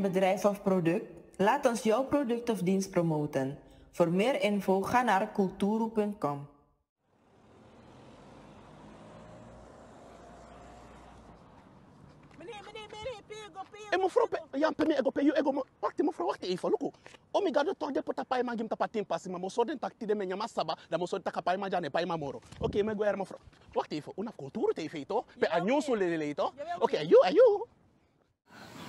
bedrijf of product? Laat ons jouw product of dienst promoten. Voor meer info ga naar kulturu.com. Mevrouw, ja, wacht even, look. Omiga de toch de potapai magim tapatim pasi, maar mozo den takti de menja masaba, da mozo takapai ma jane pai ma moro. Oké, me guer mevrouw. Wacht even, una cultuur TV toch? Pe anyo so lele toch? Oké, ayo.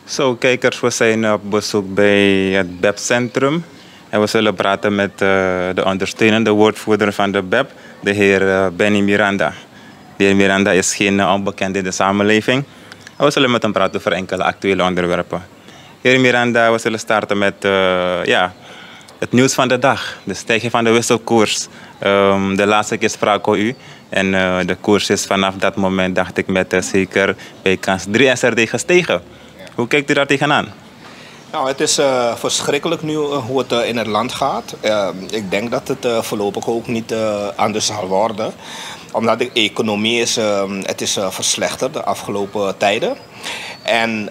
Zo, kijkers, we zijn op bezoek bij het BEP-centrum. En we zullen praten met de ondersteunende woordvoerder van de BEP, de heer Benny Miranda. De heer Miranda is geen onbekende in de samenleving. En we zullen met hem praten over enkele actuele onderwerpen. Heer Miranda, we zullen starten met het nieuws van de dag. De stijging van de wisselkoers. De laatste keer sprak ik u. En de koers is vanaf dat moment, dacht ik, met zeker bij kans 3 SRD gestegen. Hoe kijkt u daar tegenaan? Nou, het is verschrikkelijk nu hoe het in het land gaat. Ik denk dat het voorlopig ook niet anders zal worden. Omdat de economie is verslechterd de afgelopen tijden. En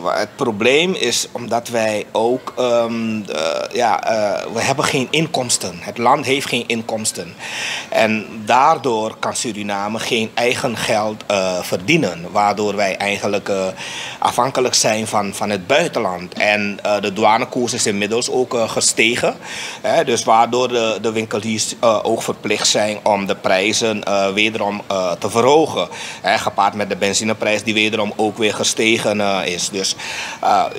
het probleem is omdat wij ook, we hebben geen inkomsten. Het land heeft geen inkomsten. En daardoor kan Suriname geen eigen geld verdienen. Waardoor wij eigenlijk afhankelijk zijn van het buitenland. En de douanekoers is inmiddels ook gestegen. Dus waardoor de winkeliers ook verplicht zijn om de prijzen wederom te verhogen. Gepaard met de benzineprijs die wederom ook weer gestegen is. Dus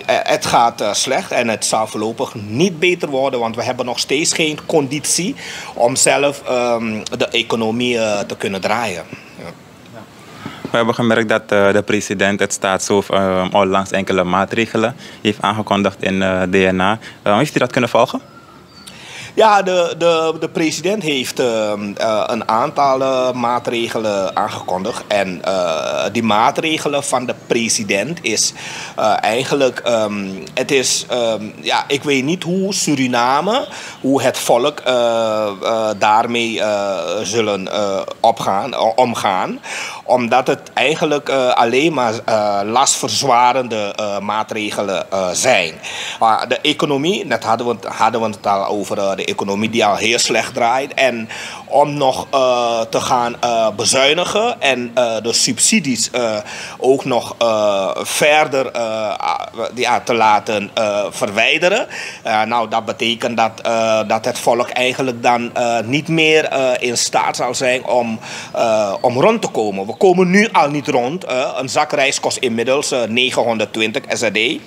het gaat slecht en het zal voorlopig niet beter worden, want we hebben nog steeds geen conditie om zelf de economie te kunnen draaien. Ja. We hebben gemerkt dat de president het staatshoofd onlangs enkele maatregelen heeft aangekondigd in DNA. Heeft u dat kunnen volgen? Ja, de president heeft een aantal maatregelen aangekondigd. En die maatregelen van de president is eigenlijk... ik weet niet hoe Suriname, hoe het volk daarmee zullen omgaan. Omdat het eigenlijk alleen maar lastverzwarende maatregelen zijn. De economie, net hadden we het al over de economie die al heel slecht draait. En om nog te gaan bezuinigen en de subsidies ook nog verder te laten verwijderen. Nou, dat betekent dat het volk eigenlijk dan niet meer in staat zal zijn om rond te komen. We komen nu al niet rond. Een zak rijst kost inmiddels 920 SRD.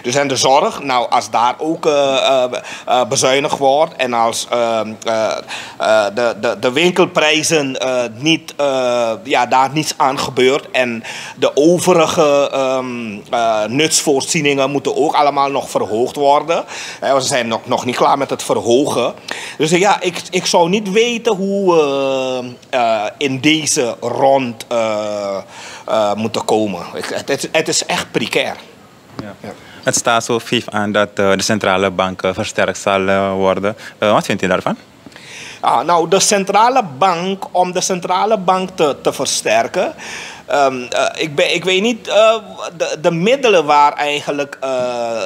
Dus en de zorg, nou, als daar ook bezuinigd wordt en als de winkelprijzen daar niets aan gebeurt en de overige nutsvoorzieningen moeten ook allemaal nog verhoogd worden. We zijn nog niet klaar met het verhogen. Dus ja, ik zou niet weten hoe we in deze rond moeten komen. Het is echt precair. Ja. Ja. Het staatshoofd geeft aan dat de centrale bank versterkt zal worden. Wat vindt u daarvan? Nou, om de centrale bank te versterken... ik weet niet de middelen waar eigenlijk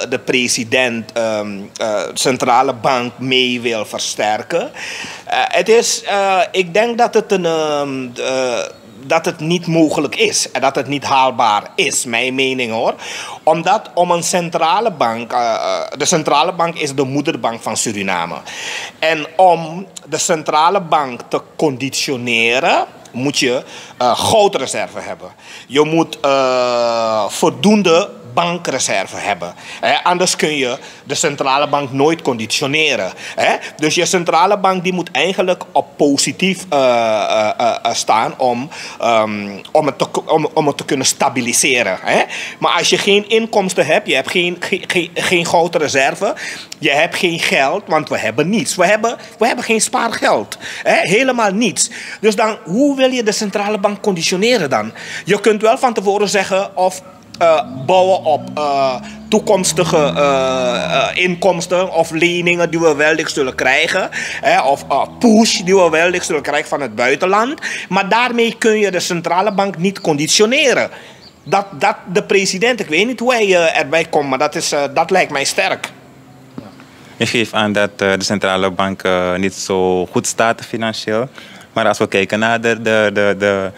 de president centrale bank mee wil versterken. Ik denk dat het niet mogelijk is en dat het niet haalbaar is, mijn mening hoor. Omdat om een centrale bank, de centrale bank is de moederbank van Suriname. En om de centrale bank te conditioneren, moet je goudreserve hebben. Je moet voldoende bankreserve hebben. Anders kun je de centrale bank nooit conditioneren. Dus je centrale bank die moet eigenlijk op positief staan om het te kunnen stabiliseren. Maar als je geen inkomsten hebt, je hebt geen goudreserve, je hebt geen geld, want we hebben niets. We hebben geen spaargeld. Helemaal niets. Dus dan, hoe wil je de centrale bank conditioneren dan? Je kunt wel van tevoren zeggen of bouwen op toekomstige inkomsten of leningen die we wellicht zullen krijgen. Of push die we wellicht zullen krijgen van het buitenland. Maar daarmee kun je de centrale bank niet conditioneren. dat de president, ik weet niet hoe hij erbij komt, maar dat lijkt mij sterk. Je geeft aan dat de centrale bank niet zo goed staat financieel. Maar als we kijken naar de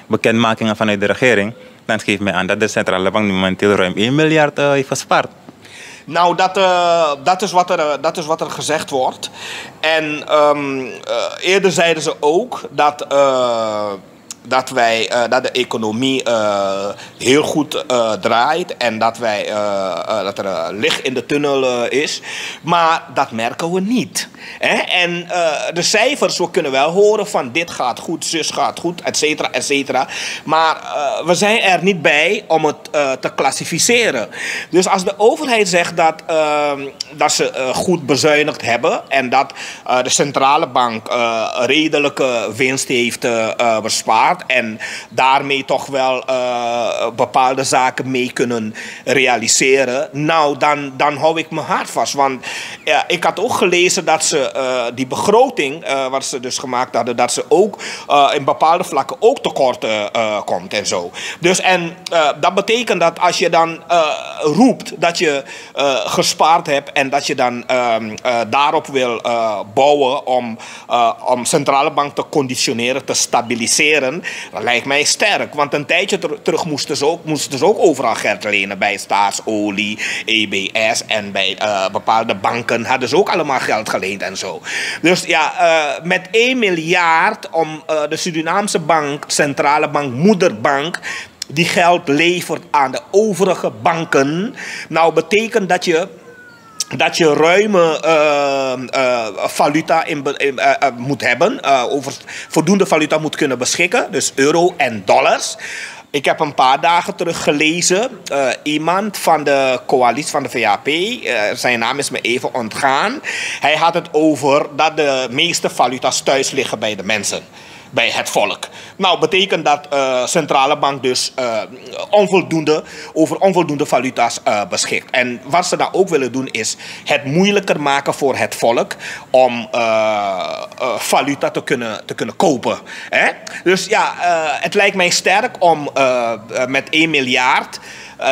bekendmakingen vanuit de regering, dan geeft mij aan dat de centrale bank nu momenteel ruim 1 miljard heeft gespaard. Nou, dat is wat er gezegd wordt. En eerder zeiden ze ook dat de economie heel goed draait en dat er licht in de tunnel is. Maar dat merken we niet. Hè? En de cijfers, we kunnen wel horen van dit gaat goed, zus gaat goed, et cetera, et cetera. Maar we zijn er niet bij om het te klassificeren. Dus als de overheid zegt dat ze goed bezuinigd hebben en dat de centrale bank redelijke winst heeft bespaard en daarmee toch wel bepaalde zaken mee kunnen realiseren, nou dan hou ik mijn hart vast. Want ik had ook gelezen dat ze die begroting wat ze dus gemaakt hadden, dat ze ook in bepaalde vlakken ook tekort komt en zo. Dus dat betekent dat als je dan roept dat je gespaard hebt en dat je dan daarop wil bouwen om centrale bank te conditioneren, te stabiliseren, dat lijkt mij sterk. Want een tijdje terug moesten ze ook overal geld lenen. Bij Staatsolie, EBS en bij bepaalde banken hadden ze ook allemaal geld geleend en zo. Dus ja, met 1 miljard om de Surinaamse bank, centrale bank, moederbank, die geld levert aan de overige banken. Nou, betekent dat je ruime valuta moet hebben, over voldoende valuta moet kunnen beschikken, dus euro en dollars. Ik heb een paar dagen terug gelezen, iemand van de coalitie van de VAP, zijn naam is me even ontgaan. Hij had het over dat de meeste valuta's thuis liggen bij de mensen. Bij het volk. Nou, betekent dat centrale bank dus over onvoldoende valuta's beschikt. En wat ze dan ook willen doen is het moeilijker maken voor het volk om valuta te kunnen kopen. Hè? Dus ja, het lijkt mij sterk om met 1 miljard...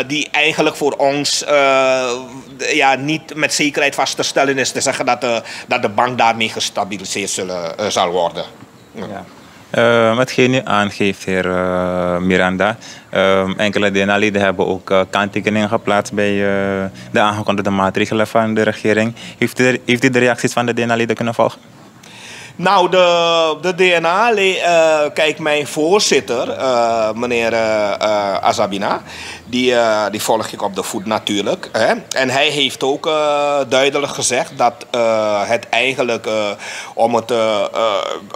die eigenlijk voor ons niet met zekerheid vast te stellen is, te zeggen dat de bank daarmee gestabiliseerd zal worden. Ja. Hetgeen u aangeeft, heer Miranda, enkele DNA-leden hebben ook kanttekeningen geplaatst bij de aangekondigde maatregelen van de regering. Heeft u de reacties van de DNA-leden kunnen volgen? Nou, de DNA, kijk, mijn voorzitter, meneer Azabina, die volg ik op de voet natuurlijk. Hè? En hij heeft ook duidelijk gezegd dat het eigenlijk, om het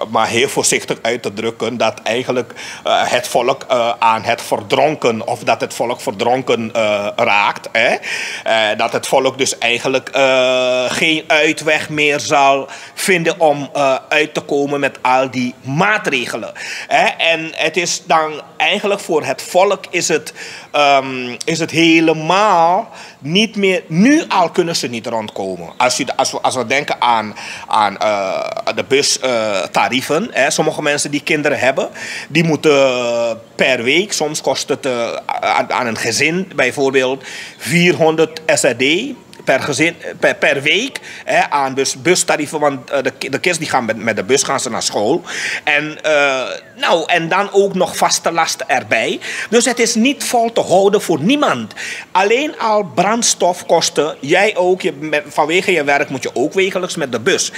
maar heel voorzichtig uit te drukken, dat eigenlijk het volk aan het verdronken, of dat het volk verdronken raakt. Hè? Dat het volk dus eigenlijk geen uitweg meer zal vinden om uit te komen met al die maatregelen. En het is dan eigenlijk voor het volk is het helemaal niet meer... Nu al kunnen ze niet rondkomen. Als we denken aan de bustarieven. Sommige mensen die kinderen hebben, die moeten per week, soms kost het aan een gezin bijvoorbeeld 400 SRD per week aan bustarieven, want de kinderen die gaan met de bus gaan ze naar school. En dan ook nog vaste lasten erbij. Dus het is niet vol te houden voor niemand. Alleen al brandstofkosten, jij ook, vanwege je werk moet je ook wekelijks met de bus.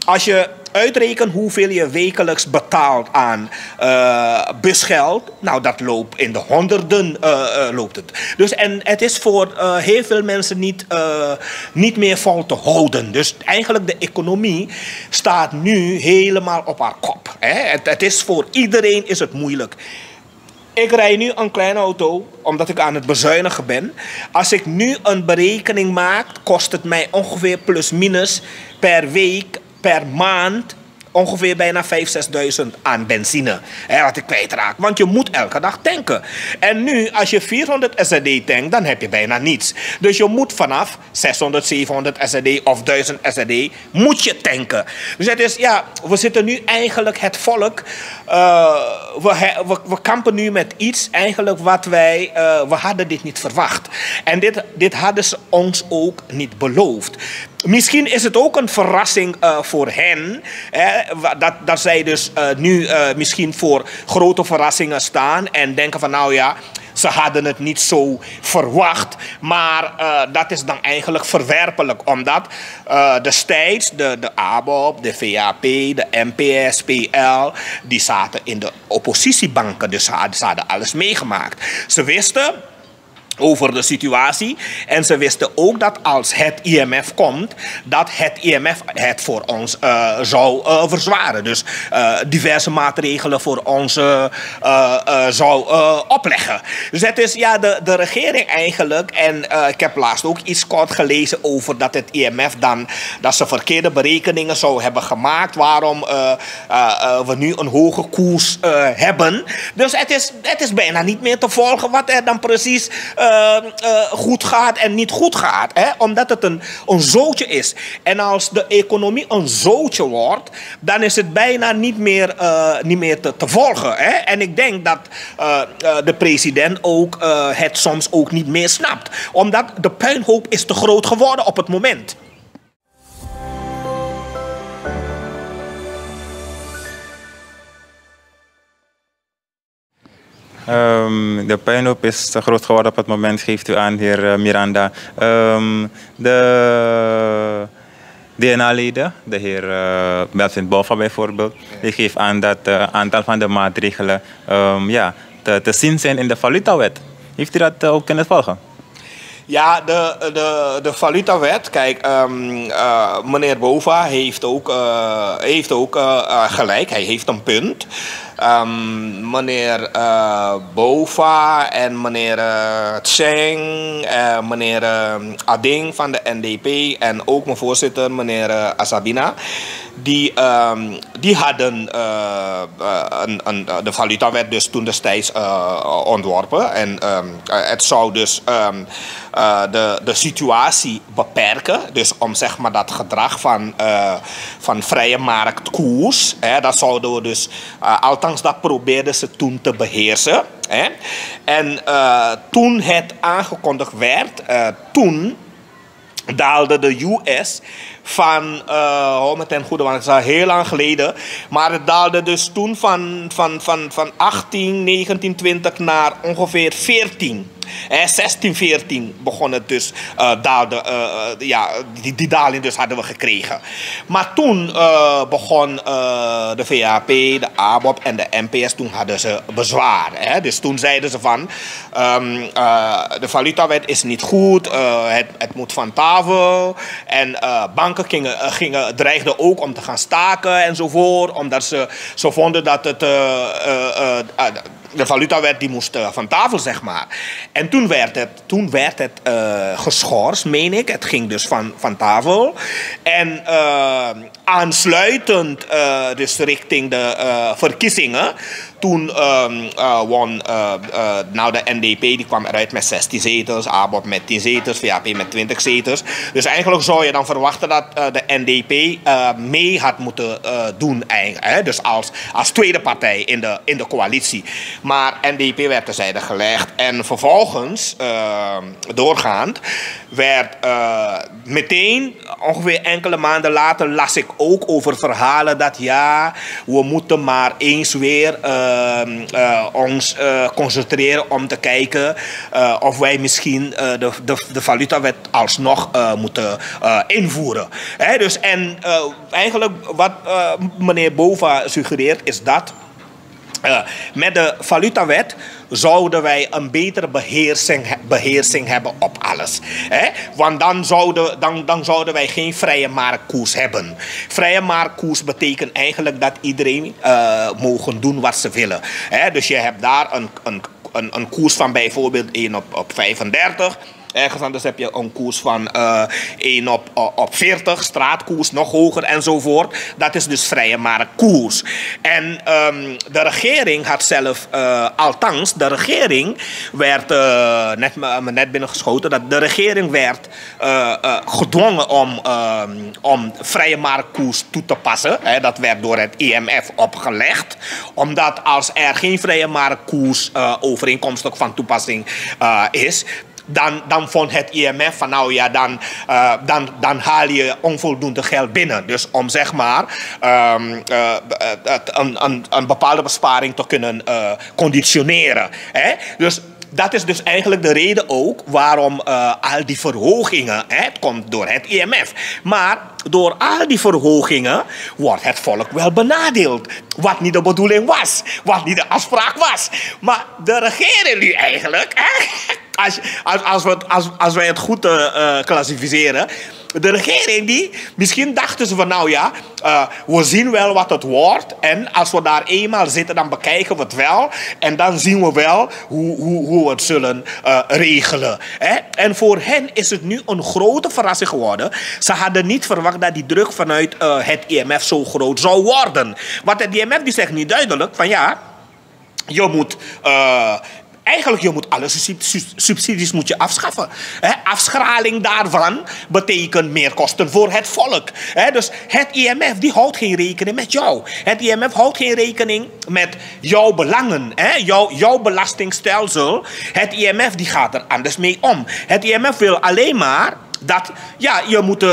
Als je uitrekent hoeveel je wekelijks betaalt aan busgeld, nou dat loopt in de honderden loopt het. Dus en het is voor heel veel mensen niet meer vol te houden. Dus eigenlijk de economie staat nu helemaal op haar kop. Het is voor iedereen is het moeilijk. Ik rijd nu een kleine auto, omdat ik aan het bezuinigen ben. Als ik nu een berekening maak, kost het mij ongeveer plus minus per week, per maand, ongeveer bijna 5.000-6.000 aan benzine. Wat ik kwijtraak. Want je moet elke dag tanken. En nu, als je 400 SRD tankt, dan heb je bijna niets. Dus je moet vanaf 600, 700 SRD of 1000 SRD moet je tanken. Dus het is, ja, we zitten nu eigenlijk het volk we kampen nu met iets eigenlijk wat we hadden dit niet verwacht. En dit hadden ze ons ook niet beloofd. Misschien is het ook een verrassing voor hen. Dat zij dus nu misschien voor grote verrassingen staan. En denken van nou ja, ze hadden het niet zo verwacht. Maar dat is dan eigenlijk verwerpelijk. Omdat destijds de ABOP, de VAP, de NPS, PL... die zaten in de oppositiebanken. Dus ze hadden alles meegemaakt. Ze wisten over de situatie. En ze wisten ook dat als het IMF komt, dat het IMF het voor ons zou verzwaren. Dus diverse maatregelen voor ons zou opleggen. Dus het is ja, de regering eigenlijk. En ik heb laatst ook iets kort gelezen over dat het IMF dan, dat ze verkeerde berekeningen zou hebben gemaakt. Waarom we nu een hoge koers hebben. Dus het is bijna niet meer te volgen wat er dan precies goed gaat en niet goed gaat. Hè? Omdat het een zootje is. En als de economie een zootje wordt, dan is het bijna niet meer te volgen. Hè? En ik denk dat de president ook het soms ook niet meer snapt. Omdat de puinhoop is te groot geworden op het moment. De puinhoop is te groot geworden op het moment, geeft u aan, heer Miranda. De DNA-leden, de heer Melvin Bouva bijvoorbeeld, die geeft aan dat een aantal van de maatregelen te zien zijn in de valutawet. Heeft u dat ook kunnen volgen? Ja, de valutawet, kijk, meneer Bouva heeft ook gelijk, hij heeft een punt. Meneer Bouva en meneer Tseng, meneer Ading van de NDP en ook mijn voorzitter, meneer Asabina, die hadden de valutawet dus toen destijds ontworpen. En het zou dus de situatie beperken. Dus om zeg maar dat gedrag van vrije marktkoers, dat zouden we dus, althans dat probeerden ze toen te beheersen. En toen het aangekondigd werd, toen daalde de US van, met ten goede, want het is al heel lang geleden, maar het daalde dus toen van 18, 19, 20 naar ongeveer 14. 16, 14 begon het dus, die daling dus hadden we gekregen. Maar toen begon de VAP, de ABOP en de NPS, toen hadden ze bezwaar. Dus toen zeiden ze van, de valutawet is niet goed, het moet van tafel. En banken dreigden ook om te gaan staken enzovoort, omdat ze vonden dat het de valutawet die moest van tafel, zeg maar. En toen werd het geschorst, meen ik. Het ging dus van tafel. En aansluitend dus richting de verkiezingen, toen won de NDP, die kwam eruit met 16 zetels, ABOP met 10 zetels, VAP met 20 zetels. Dus eigenlijk zou je dan verwachten dat de NDP mee had moeten doen, dus als tweede partij in de coalitie. Maar NDP werd terzijde gelegd en vervolgens, doorgaand, werd meteen, ongeveer enkele maanden later, las ik ook over verhalen dat ja, we moeten maar eens weer ons concentreren om te kijken of wij misschien de valutawet alsnog moeten invoeren. Dus, en eigenlijk wat meneer Bouva suggereert is dat met de valutawet zouden wij een betere beheersing hebben op alles. Want dan zouden wij geen vrije marktkoers hebben. Vrije marktkoers betekent eigenlijk dat iedereen mogen doen wat ze willen. Dus je hebt daar een koers van bijvoorbeeld 1 op 35. Ergens anders heb je een koers van 1 op 40, straatkoers nog hoger enzovoort. Dat is dus vrije marktkoers. En de regering had zelf, althans, de regering werd net binnengeschoten, dat de regering werd gedwongen om vrije marktkoers toe te passen. Dat werd door het IMF opgelegd. Omdat als er geen vrije marktkoers overeenkomstig van toepassing is, dan vond het IMF van nou ja, dan haal je onvoldoende geld binnen. Dus om zeg maar een bepaalde besparing te kunnen conditioneren. Dus dat is dus eigenlijk de reden ook waarom al die verhogingen, het komt door het IMF. Maar door al die verhogingen wordt het volk wel benadeeld. Wat niet de bedoeling was, wat niet de afspraak was. Maar de regering nu eigenlijk, als wij het goed klassificeren, de regering die, misschien dachten ze van nou ja, we zien wel wat het wordt. En als we daar eenmaal zitten, dan bekijken we het wel. En dan zien we wel hoe we het zullen regelen. En voor hen is het nu een grote verrassing geworden. Ze hadden niet verwacht dat die druk vanuit het IMF zo groot zou worden. Want het IMF die zegt nu duidelijk van ja, je moet... eigenlijk, je moet alle subsidies moet je afschaffen. Afschraling daarvan betekent meer kosten voor het volk. Dus het IMF die houdt geen rekening met jou. Het IMF houdt geen rekening met jouw belangen. Jouw belastingstelsel. Het IMF die gaat er anders mee om. Het IMF wil alleen maar dat ja, je moet,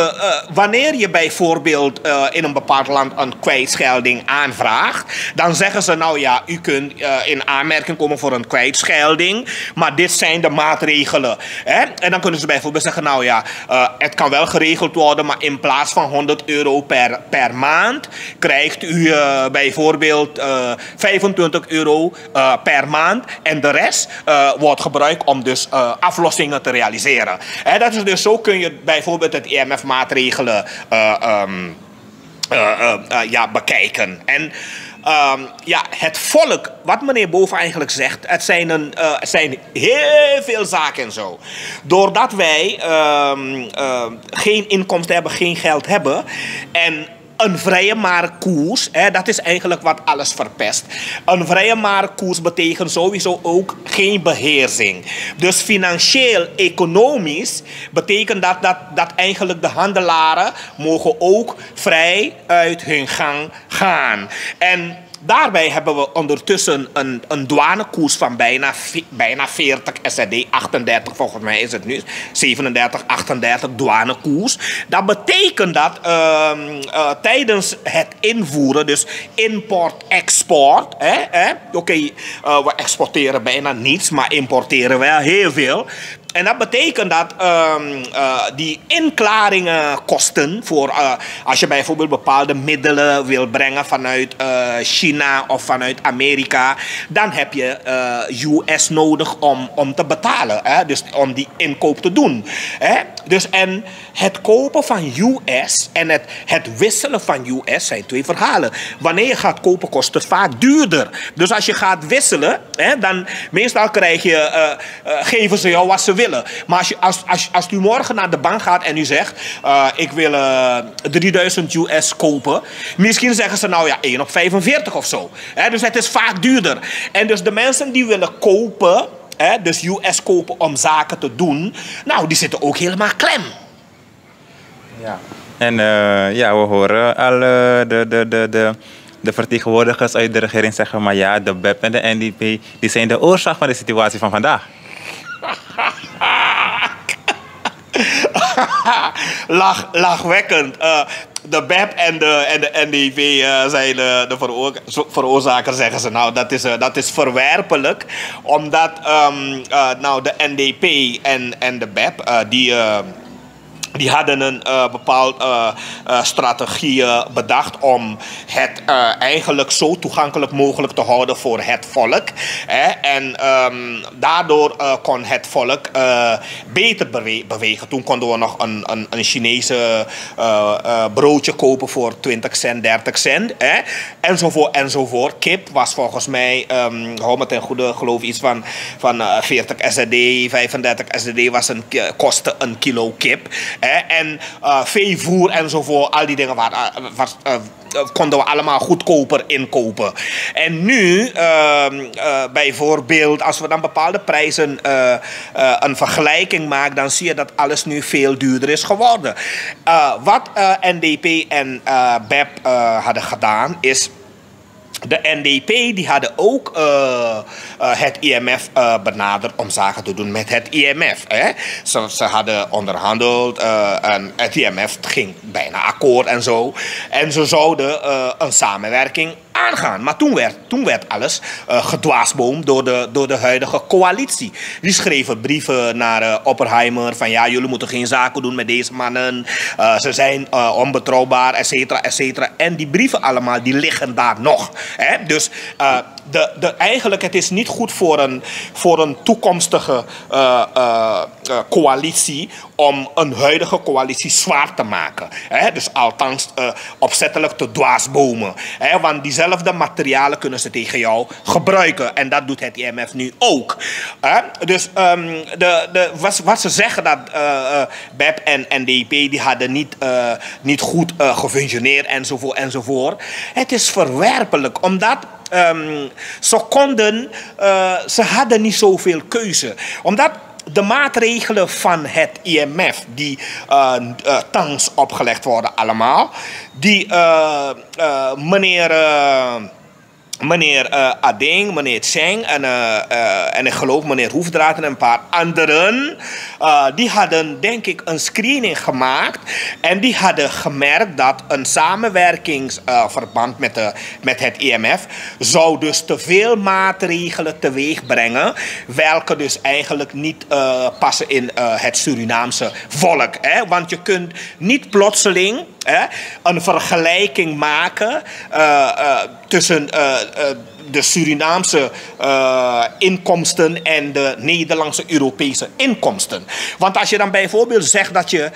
wanneer je bijvoorbeeld in een bepaald land een kwijtschelding aanvraagt, dan zeggen ze nou ja, u kunt in aanmerking komen voor een kwijtschelding, maar dit zijn de maatregelen. En dan kunnen ze bijvoorbeeld zeggen nou ja, het kan wel geregeld worden, maar in plaats van €100 per maand krijgt u bijvoorbeeld €25 per maand en de rest wordt gebruikt om dus aflossingen te realiseren. Dat is dus zo kun je bijvoorbeeld het IMF-maatregelen bekijken. En ja, het volk, wat meneer Boven eigenlijk zegt, het zijn heel veel zaken en zo. Doordat wij geen inkomsten hebben, geen geld hebben en een vrije marktkoers, dat is eigenlijk wat alles verpest. Een vrije marktkoers betekent sowieso ook geen beheersing. Dus financieel, economisch betekent dat eigenlijk de handelaren mogen ook vrij uit hun gang gaan. En daarbij hebben we ondertussen een douanekoers van bijna 40 SRD, 38 volgens mij is het nu, 37, 38 douanekoers. Dat betekent dat tijdens het invoeren, dus import-export, we exporteren bijna niets, maar importeren wel heel veel. En dat betekent dat die inklaringenkosten voor als je bijvoorbeeld bepaalde middelen wil brengen vanuit China of vanuit Amerika, dan heb je US nodig om te betalen. Dus om die inkoop te doen. Dus en het kopen van US en het wisselen van US zijn twee verhalen. Wanneer je gaat kopen kost het vaak duurder. Dus als je gaat wisselen, dan meestal geven ze jou wat ze willen. Maar als u morgen naar de bank gaat en u zegt, ik wil 3000 US kopen. Misschien zeggen ze nou ja 1 op 45 of zo. Dus het is vaak duurder. En dus de mensen die willen kopen, dus US kopen om zaken te doen, nou die zitten ook helemaal klem. Ja. En ja, we horen al de vertegenwoordigers uit de regering zeggen, maar ja, de BEP en de NDP die zijn de oorzaak van de situatie van vandaag. Lachwekkend. De BEP en de NDP zijn de veroorzakers, zeggen ze. Nou, dat is verwerpelijk. Omdat nou, de NDP en de BEP, Die hadden een bepaalde strategie bedacht om het eigenlijk zo toegankelijk mogelijk te houden voor het volk. En daardoor kon het volk beter bewegen. Toen konden we nog een Chinese broodje kopen voor 20 cent, 30 cent. Enzovoort, enzovoort. Kip was volgens mij, hou me ten goede, geloof iets van 40 SED, 35 SED kostte een kilo kip. En veevoer enzovoort, al die dingen konden we allemaal goedkoper inkopen. En nu, bijvoorbeeld, als we dan bepaalde prijzen een vergelijking maken, dan zie je dat alles nu veel duurder is geworden. Wat NDP en BEP hadden gedaan is, de NDP die hadden ook het IMF benaderd om zaken te doen met het IMF. Ze hadden onderhandeld en het IMF ging bijna akkoord en zo. En ze zouden een samenwerking aangaan. Maar toen werd alles gedwaasboomd door de huidige coalitie. Die schreven brieven naar Oppenheimer van ja, jullie moeten geen zaken doen met deze mannen. Ze zijn onbetrouwbaar, et cetera, et cetera. En die brieven allemaal, die liggen daar nog. Dus eigenlijk, het is niet goed voor een toekomstige coalitie om een huidige coalitie zwaar te maken. Dus althans opzettelijk te dwaasbomen. Want diezelfde materialen kunnen ze tegen jou gebruiken. En dat doet het IMF nu ook. Dus wat ze zeggen dat BEP en NDP die hadden niet goed gefunctioneerd enzovoort enzovoort. Het is verwerpelijk omdat ze hadden niet zoveel keuze. Omdat de maatregelen van het IMF die thans opgelegd worden allemaal, die meneer Ading, meneer Cheng en ik geloof meneer Hoefdraad en een paar anderen, die hadden denk ik een screening gemaakt en die hadden gemerkt dat een samenwerkingsverband met het IMF zou dus te veel maatregelen teweeg brengen, welke dus eigenlijk niet passen in het Surinaamse volk. Want je kunt niet plotseling een vergelijking maken tussen de Surinaamse inkomsten en de Nederlandse Europese inkomsten. Want als je dan bijvoorbeeld zegt dat je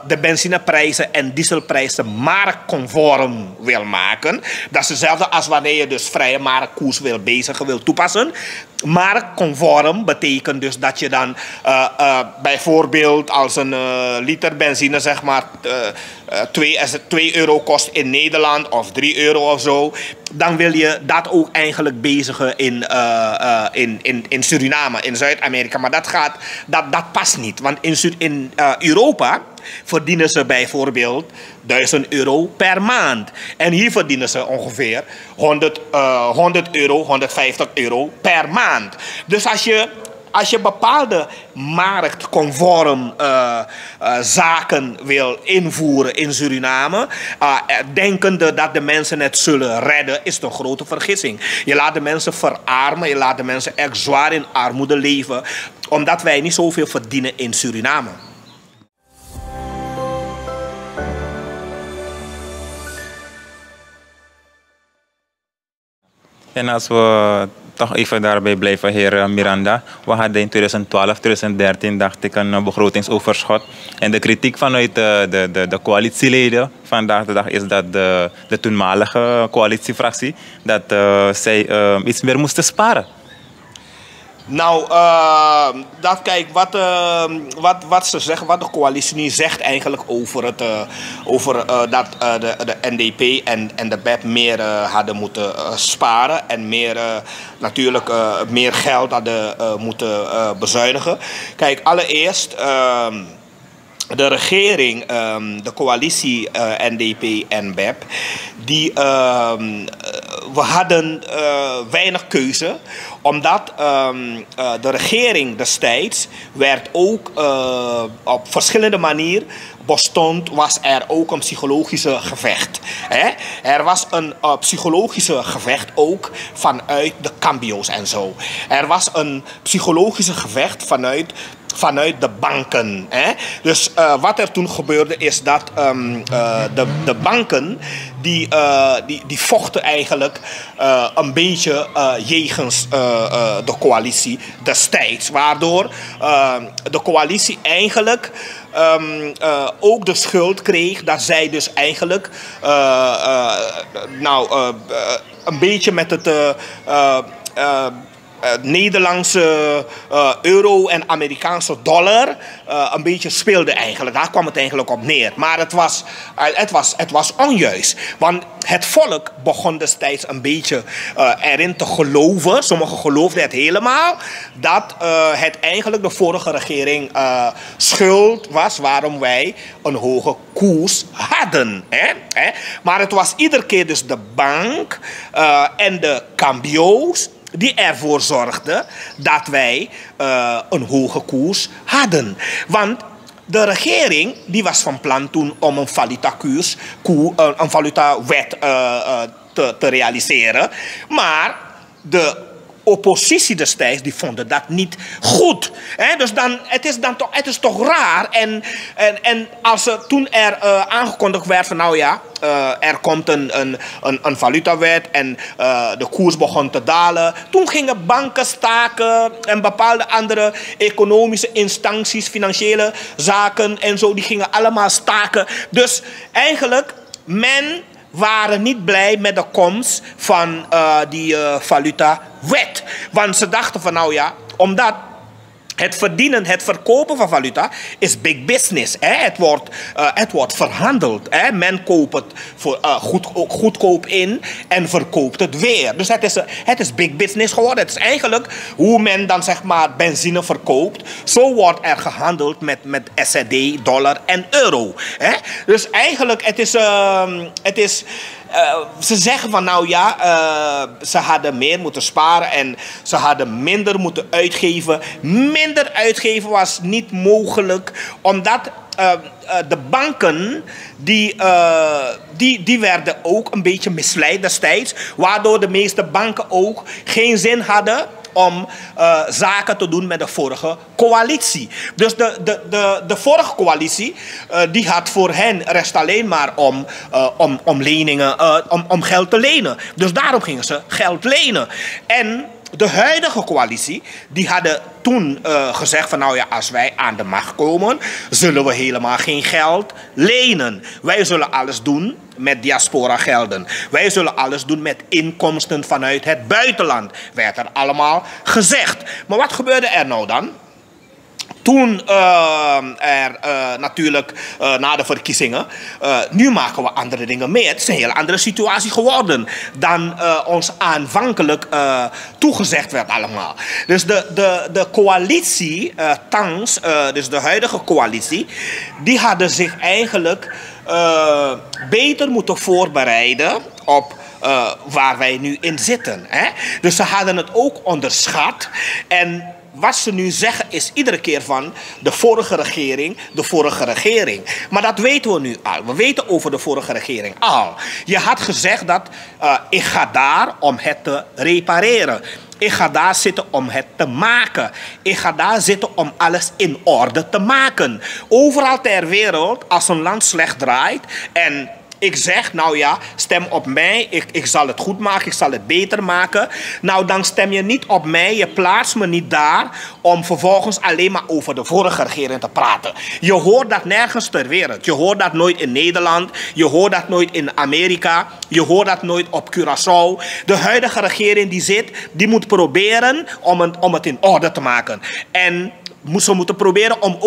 de benzineprijzen en dieselprijzen marktconform wil maken, dat is hetzelfde als wanneer je dus vrije marktkoers wil toepassen. Marktconform betekent dus dat je dan bijvoorbeeld als een liter benzine zeg maar 2 euro kost in Nederland of 3 euro of zo, dan wil je dat ook eigenlijk bezigen in Suriname, in Zuid-Amerika. Maar dat past niet, want in Europa verdienen ze bijvoorbeeld 1000 euro per maand. En hier verdienen ze ongeveer 100 euro, 150 euro per maand. Dus als je bepaalde marktconform zaken wil invoeren in Suriname, denkende dat de mensen het zullen redden, is het een grote vergissing. Je laat de mensen verarmen, je laat de mensen echt zwaar in armoede leven, omdat wij niet zoveel verdienen in Suriname. En als we toch even daarbij blijven, heer Miranda. We hadden in 2012, 2013, dacht ik, een begrotingsoverschot. En de kritiek vanuit de coalitieleden vandaag de dag is dat de toenmalige coalitiefractie, dat zij iets meer moesten sparen. Nou, kijk, wat ze zeggen, wat de coalitie nu zegt eigenlijk over dat de NDP en de BEP meer hadden moeten sparen en natuurlijk meer geld hadden moeten bezuinigen. Kijk, allereerst de regering, de coalitie NDP en BEP, we hadden weinig keuze, omdat de regering destijds werd ook op verschillende manieren was er ook een psychologische gevecht. Er was een psychologische gevecht ook vanuit de cambio's en zo. Er was een psychologische gevecht vanuit de banken. Hè? Dus wat er toen gebeurde is dat de banken die vochten eigenlijk een beetje jegens de coalitie destijds. Waardoor de coalitie eigenlijk ook de schuld kreeg dat zij dus eigenlijk een beetje met het Nederlandse euro en Amerikaanse dollar een beetje speelde eigenlijk. Daar kwam het eigenlijk op neer. Maar het was onjuist. Want het volk begon destijds een beetje erin te geloven. Sommigen geloofden het helemaal. Dat het eigenlijk de vorige regering schuld was waarom wij een hoge koers hadden. Hè? Maar het was iedere keer dus de bank en de cambio's die ervoor zorgden dat wij een hoge koers hadden. Want de regering die was van plan toen om een valutawet te realiseren. Maar de oppositie destijds die vonden dat niet goed. Dus het is toch raar. En als toen er aangekondigd werd van nou ja, er komt een valutawet en de koers begon te dalen. Toen gingen banken staken en bepaalde andere economische instanties, financiële zaken en zo, die gingen allemaal staken. Dus eigenlijk men waren niet blij met de komst van die valutawet. Want ze dachten van nou ja, omdat het verkopen van valuta is big business. Het wordt verhandeld. Men koopt het goedkoop in en verkoopt het weer. Dus het is big business geworden. Het is eigenlijk hoe men dan zeg maar benzine verkoopt. Zo wordt er gehandeld met SED, dollar en euro. Dus eigenlijk het is ze zeggen van nou ja, ze hadden meer moeten sparen en ze hadden minder moeten uitgeven. Minder uitgeven was niet mogelijk, omdat de banken die werden ook een beetje misleid destijds. Waardoor de meeste banken ook geen zin hadden om zaken te doen met de vorige coalitie. Dus de vorige coalitie die had voor hen rest alleen maar om leningen, om geld te lenen. Dus daarom gingen ze geld lenen. En de huidige coalitie die hadden toen gezegd van nou ja, als wij aan de macht komen, zullen we helemaal geen geld lenen. Wij zullen alles doen met diaspora gelden. Wij zullen alles doen met inkomsten vanuit het buitenland. Werd er allemaal gezegd. Maar wat gebeurde er nou dan? Toen natuurlijk na de verkiezingen, nu maken we andere dingen mee. Het is een hele andere situatie geworden dan ons aanvankelijk toegezegd werd allemaal. Dus de coalitie, thans, dus de huidige coalitie, die hadden zich eigenlijk beter moeten voorbereiden op waar wij nu in zitten. Dus ze hadden het ook onderschat. En wat ze nu zeggen is iedere keer van de vorige regering. Maar dat weten we nu al. We weten over de vorige regering al. Je had gezegd dat ik ga daar om het te repareren. Ik ga daar zitten om het te maken. Ik ga daar zitten om alles in orde te maken. Overal ter wereld, als een land slecht draait en ik zeg, nou ja, stem op mij, ik zal het goed maken, ik zal het beter maken. Nou, dan stem je niet op mij, je plaatst me niet daar om vervolgens alleen maar over de vorige regering te praten. Je hoort dat nergens ter wereld. Je hoort dat nooit in Nederland, je hoort dat nooit in Amerika, je hoort dat nooit op Curaçao. De huidige regering die zit, die moet proberen om het in orde te maken. En ze moeten proberen om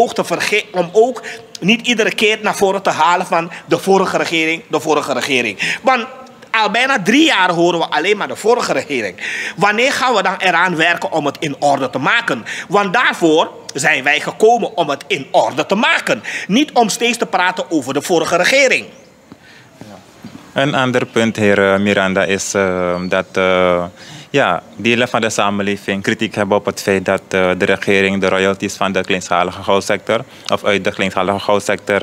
ook niet iedere keer naar voren te halen van de vorige regering. Want al bijna 3 jaar horen we alleen maar de vorige regering. Wanneer gaan we dan eraan werken om het in orde te maken? Want daarvoor zijn wij gekomen om het in orde te maken. Niet om steeds te praten over de vorige regering. Een ander punt, heer Miranda, is dat delen van de samenleving kritiek hebben op het feit dat de regering de royalties van de kleinschalige goudsector, of uit de kleinschalige goudsector,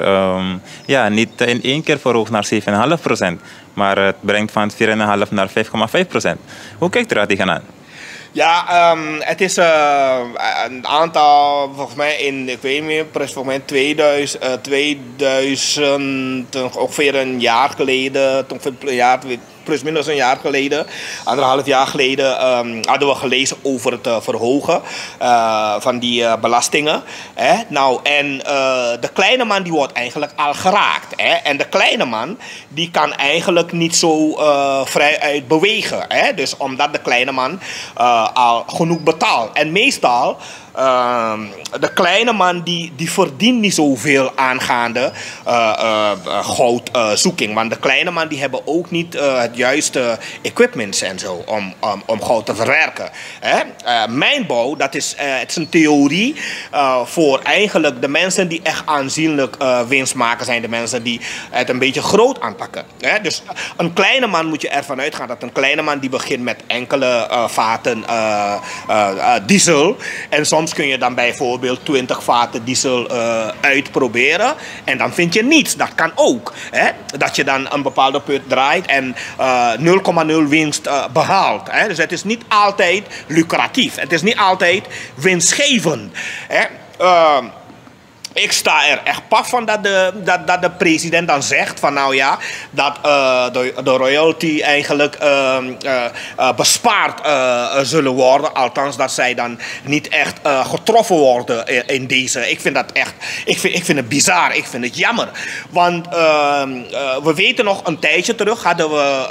niet in 1 keer verhoogt naar 7,5%, maar het brengt van 4,5 naar 5,5%. Hoe kijkt u daar tegenaan? Ja, het is een aantal, volgens mij in, ik weet niet meer, volgens mij 2000 ongeveer een jaar geleden, plus minus een jaar geleden, 1,5 jaar geleden, hadden we gelezen over het verhogen van die belastingen. Hè? Nou, en de kleine man die wordt eigenlijk al geraakt. Hè? En de kleine man die kan eigenlijk niet zo vrijuit bewegen. Hè? Dus omdat de kleine man al genoeg betaalt. En meestal de kleine man die verdient niet zoveel aangaande goudzoeking. Want de kleine man die hebben ook niet het juiste equipment en zo om goud te verwerken. Mijnbouw, het is een theorie voor eigenlijk de mensen die echt aanzienlijk winst maken, zijn de mensen die het een beetje groot aanpakken. Dus een kleine man moet je ervan uitgaan dat een kleine man die begint met enkele vaten diesel. En soms kun je dan bijvoorbeeld 20 vaten diesel uitproberen. En dan vind je niets. Dat kan ook. Hè? Dat je dan een bepaalde put draait en 0,0 winst behaalt. Hè? Dus het is niet altijd lucratief. Het is niet altijd winstgevend. Hè? Ik sta er echt paf van dat de president dan zegt van nou ja, dat de royalty eigenlijk bespaard zullen worden. Althans dat zij dan niet echt getroffen worden in deze. Ik vind dat echt, ik vind het bizar, ik vind het jammer. Want we weten nog een tijdje terug hadden we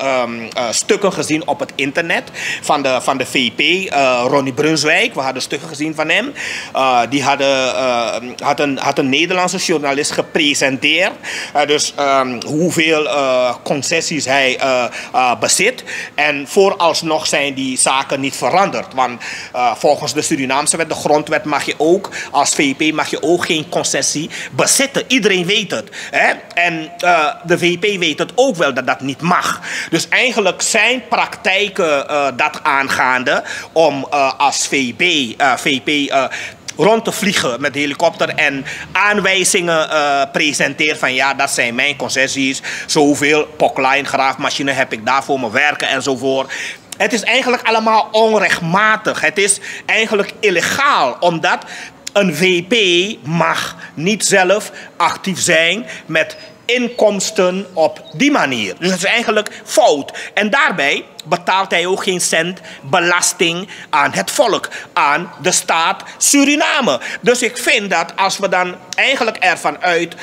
stukken gezien op het internet van de VP, Ronnie Brunswijk. We hadden stukken gezien van hem. Die had een Nederlandse journalist gepresenteerd. Dus hoeveel concessies hij bezit. En vooralsnog zijn die zaken niet veranderd. Want volgens de Surinaamse wet, de grondwet, mag je ook als VP mag je ook geen concessie bezitten. Iedereen weet het. Hè? En de VP weet het ook wel dat dat niet mag. Dus eigenlijk zijn praktijken dat aangaande om als VP rond te vliegen met de helikopter en aanwijzingen presenteert van ja, dat zijn mijn concessies, zoveel poklijn, graafmachine heb ik daar voor me werken enzovoort. Het is eigenlijk allemaal onrechtmatig. Het is eigenlijk illegaal, omdat een VP mag niet zelf actief zijn met inkomsten op die manier. Dus dat is eigenlijk fout. En daarbij betaalt hij ook geen cent belasting aan het volk, aan de staat Suriname. Dus ik vind dat als we dan eigenlijk ervan uit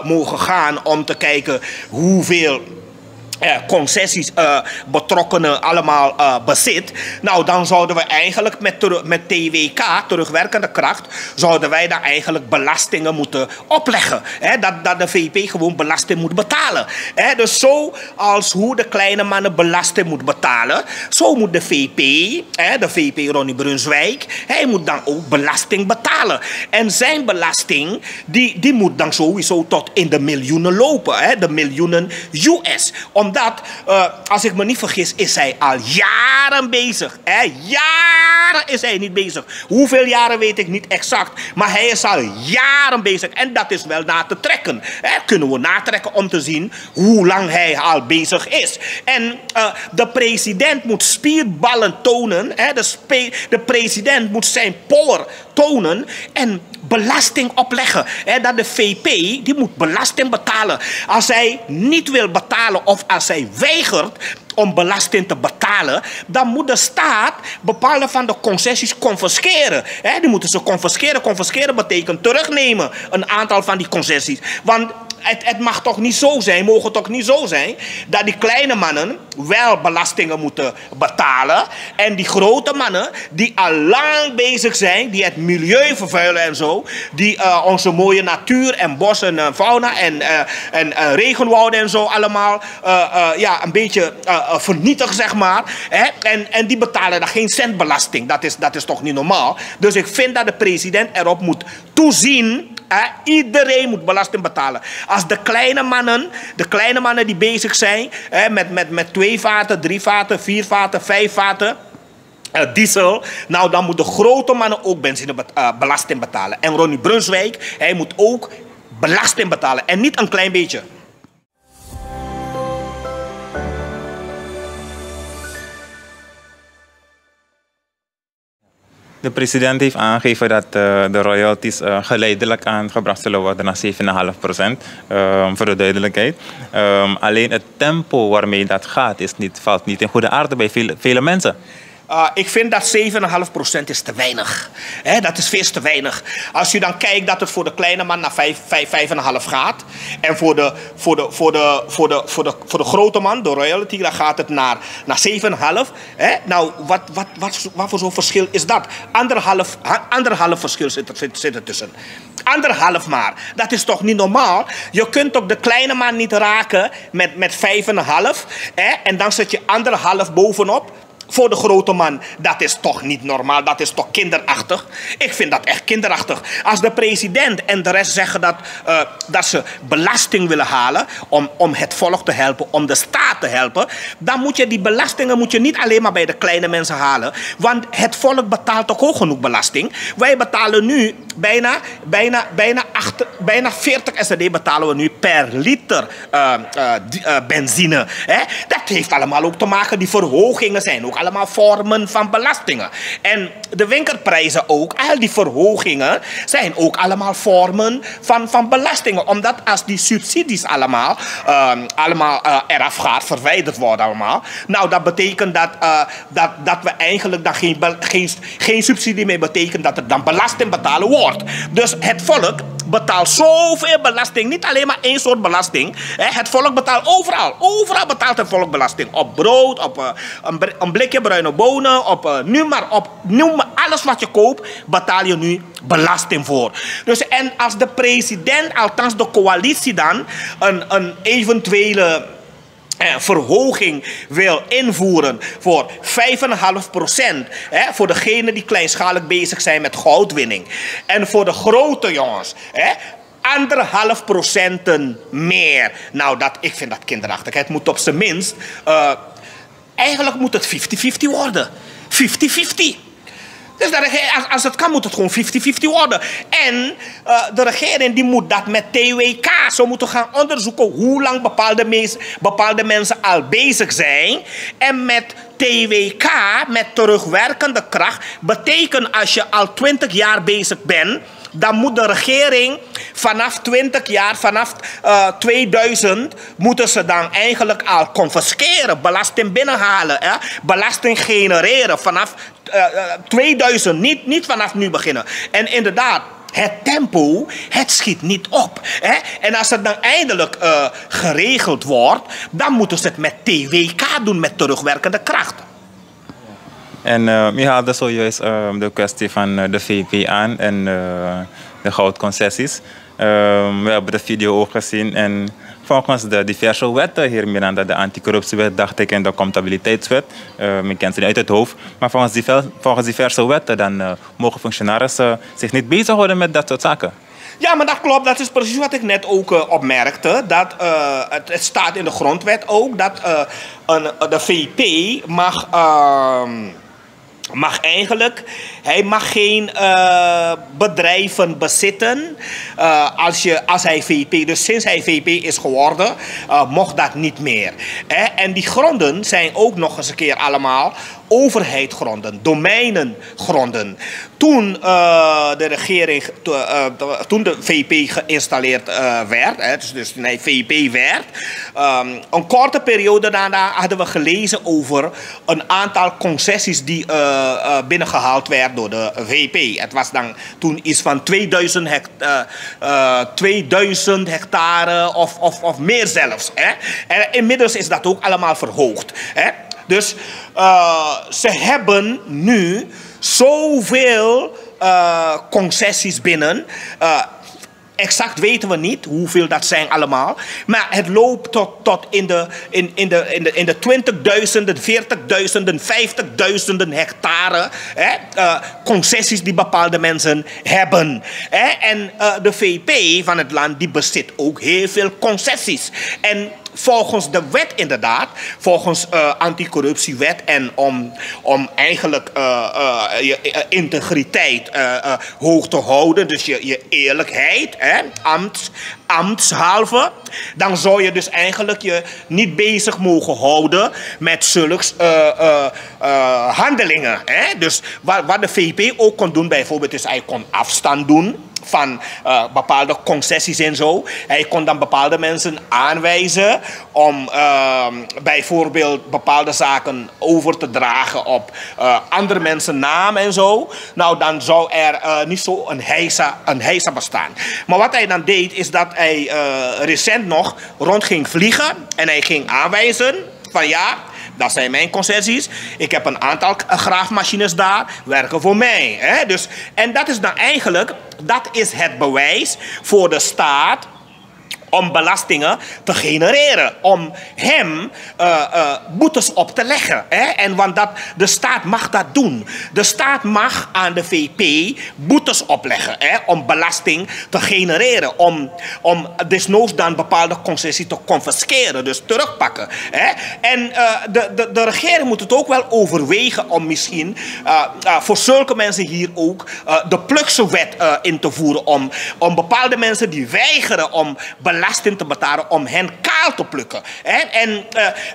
mogen gaan om te kijken hoeveel concessies betrokkenen allemaal bezit. Nou, dan zouden we eigenlijk met TWK, terugwerkende kracht, zouden wij daar eigenlijk belastingen moeten opleggen. Dat de VP gewoon belasting moet betalen. Dus zo als hoe de kleine mannen belasting moet betalen, zo moet de VP Ronnie Brunswijk, hij moet dan ook belasting betalen. En zijn belasting, die moet dan sowieso tot in de miljoenen lopen. De miljoenen US. Omdat, als ik me niet vergis, is hij al jaren bezig. Jaren is hij niet bezig. Hoeveel jaren weet ik niet exact. Maar hij is al jaren bezig. En dat is wel na te trekken. Kunnen we natrekken om te zien hoe lang hij al bezig is. En de president moet spierballen tonen. De president moet zijn power tonen. En belasting opleggen. Dat de VP, die moet belasting betalen. Als hij niet wil betalen of als hij weigert om belasting te betalen, dan moet de staat bepaalde van de concessies confisceren. Die moeten ze confisceren. Confisceren betekent terugnemen, een aantal van die concessies. Want het mag toch niet zo zijn, mogen toch niet zo zijn, dat die kleine mannen wel belastingen moeten betalen en die grote mannen die al lang bezig zijn, die het milieu vervuilen en zo, die onze mooie natuur en bossen en fauna en regenwouden en zo allemaal een beetje vernietigen, zeg maar. En die betalen daar geen cent belasting. Dat is toch niet normaal? Dus ik vind dat de president erop moet toezien. Iedereen moet belasting betalen. Als de kleine mannen die bezig zijn met 2 vaten, 3 vaten, 4 vaten, 5 vaten diesel, nou dan moeten de grote mannen ook belasting betalen. En Ronnie Brunswijk, hij moet ook belasting betalen en niet een klein beetje. De president heeft aangegeven dat de royalties geleidelijk aangebracht zullen worden naar 7,5%. Voor de duidelijkheid. Alleen het tempo waarmee dat gaat valt niet in goede aarde bij vele mensen. Ik vind dat 7,5% is te weinig. Dat is veel te weinig. Als je dan kijkt dat het voor de kleine man naar 5,5 gaat. En voor de grote man, de royalty, dan gaat het naar 7,5. Nou, wat voor zo'n verschil is dat? Anderhalf verschil zit er tussen. Anderhalf maar. Dat is toch niet normaal? Je kunt ook de kleine man niet raken met 5,5. En dan zet je anderhalf bovenop. Voor de grote man, dat is toch niet normaal, dat is toch kinderachtig? Ik vind dat echt kinderachtig. Als de president en de rest zeggen dat ze belasting willen halen om het volk te helpen, om de staat te helpen, dan moet je die belastingen niet alleen maar bij de kleine mensen halen. Want het volk betaalt toch ook genoeg belasting. Wij betalen nu bijna 40 SRD betalen we nu per liter benzine. Dat heeft allemaal ook te maken, die verhogingen zijn ook allemaal vormen van belastingen. En de winkelprijzen ook, al die verhogingen zijn ook allemaal vormen van belastingen. Omdat als die subsidies allemaal eraf gaat, verwijderd worden allemaal. Nou, dat betekent dat we eigenlijk dan geen subsidie meer betekent, dat het dan belasting betalen wordt. Dus het volk betaalt zoveel belasting, niet alleen maar één soort belasting. Het volk betaalt overal. Overal betaalt het volk belasting. Op brood, op een blikje bruine bonen, noem maar alles wat je koopt, betaal je nu belasting voor. Dus en als de president, althans de coalitie dan, een eventuele verhoging wil invoeren voor 5,5%. Voor degenen die kleinschalig bezig zijn met goudwinning. En voor de grote jongens. 1,5% meer. Nou, ik vind dat kinderachtig. Het moet op zijn minst. Eigenlijk moet het 50-50 worden. 50-50. Dus als het kan, moet het gewoon 50-50 worden. En de regering die moet dat met TWK. Ze moeten gaan onderzoeken hoe lang bepaalde mensen al bezig zijn. En met TWK, met terugwerkende kracht, betekent als je al 20 jaar bezig bent, dan moet de regering vanaf 20 jaar, vanaf 2000, moeten ze dan eigenlijk al confisceren, belasting binnenhalen, belasting genereren vanaf 2000, niet vanaf nu beginnen. En inderdaad, het tempo, het schiet niet op. En als het dan eindelijk geregeld wordt, dan moeten ze het met TWK doen, met terugwerkende kracht. En je haalde zojuist de kwestie van de VP aan en de goudconcessies. We hebben de video ook gezien en volgens de diverse wetten hier, Miranda, de anticorruptiewet, dacht ik, en de comptabiliteitswet, men kent ze niet uit het hoofd, maar volgens diverse wetten dan mogen functionarissen zich niet bezighouden met dat soort zaken. Ja, maar dat klopt. Dat is precies wat ik net ook opmerkte. Dat, het staat in de grondwet ook dat de VP hij mag geen bedrijven bezitten als hij VP. Dus sinds hij VP is geworden, mocht dat niet meer. En die gronden zijn ook nog eens een keer allemaal overheidsgronden, domeinengronden. Toen de regering, toen de VP geïnstalleerd werd, dus toen hij VP werd, een korte periode daarna hadden we gelezen over een aantal concessies die binnengehaald werden door de VP. Het was dan toen iets van 2000 hectare of meer zelfs. En inmiddels is dat ook allemaal verhoogd. Dus ze hebben nu zoveel concessies binnen. Exact weten we niet hoeveel dat zijn allemaal. Maar het loopt tot in de 20.000, 40.000, 50.000 hectare concessies die bepaalde mensen hebben. En de VP van het land die bezit ook heel veel concessies. En volgens de wet inderdaad, volgens anticorruptiewet en om eigenlijk je integriteit hoog te houden, dus je eerlijkheid, ambtshalve, dan zou je dus eigenlijk je niet bezig mogen houden met zulks handelingen. Dus wat de VP ook kon doen bijvoorbeeld is hij kon afstand doen van bepaalde concessies en zo. Hij kon dan bepaalde mensen aanwijzen om bijvoorbeeld bepaalde zaken over te dragen op andere mensen naam en zo. Nou, dan zou er niet zo een heisa bestaan. Maar wat hij dan deed is dat hij recent nog rond ging vliegen en hij ging aanwijzen van ja, dat zijn mijn concessies. Ik heb een aantal graafmachines daar, werken voor mij. Dus, en dat is dan eigenlijk, dat is het bewijs voor de staat om belastingen te genereren. Om hem boetes op te leggen. En want de staat mag dat doen. De staat mag aan de VP boetes opleggen. Om belasting te genereren. Om desnoods dan bepaalde concessies te confisceren. Dus terugpakken. En de regering moet het ook wel overwegen om misschien voor zulke mensen hier ook de Plugse wet in te voeren. Om bepaalde mensen die weigeren om belasting te betalen, om hen kaal te plukken. En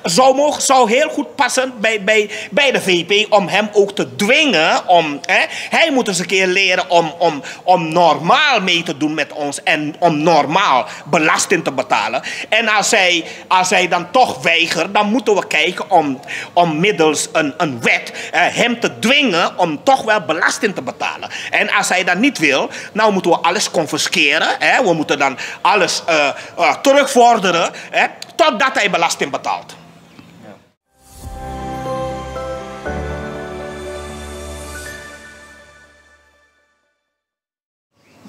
zou heel goed passen bij de VP om hem ook te dwingen. Hij moet eens een keer leren om normaal mee te doen met ons en om normaal belasting te betalen. En als hij dan toch weigert, dan moeten we kijken om middels een wet hem te dwingen om toch wel belasting te betalen. En als hij dat niet wil, nou moeten we alles confisceren. We moeten dan alles terugvorderen totdat hij belasting betaalt.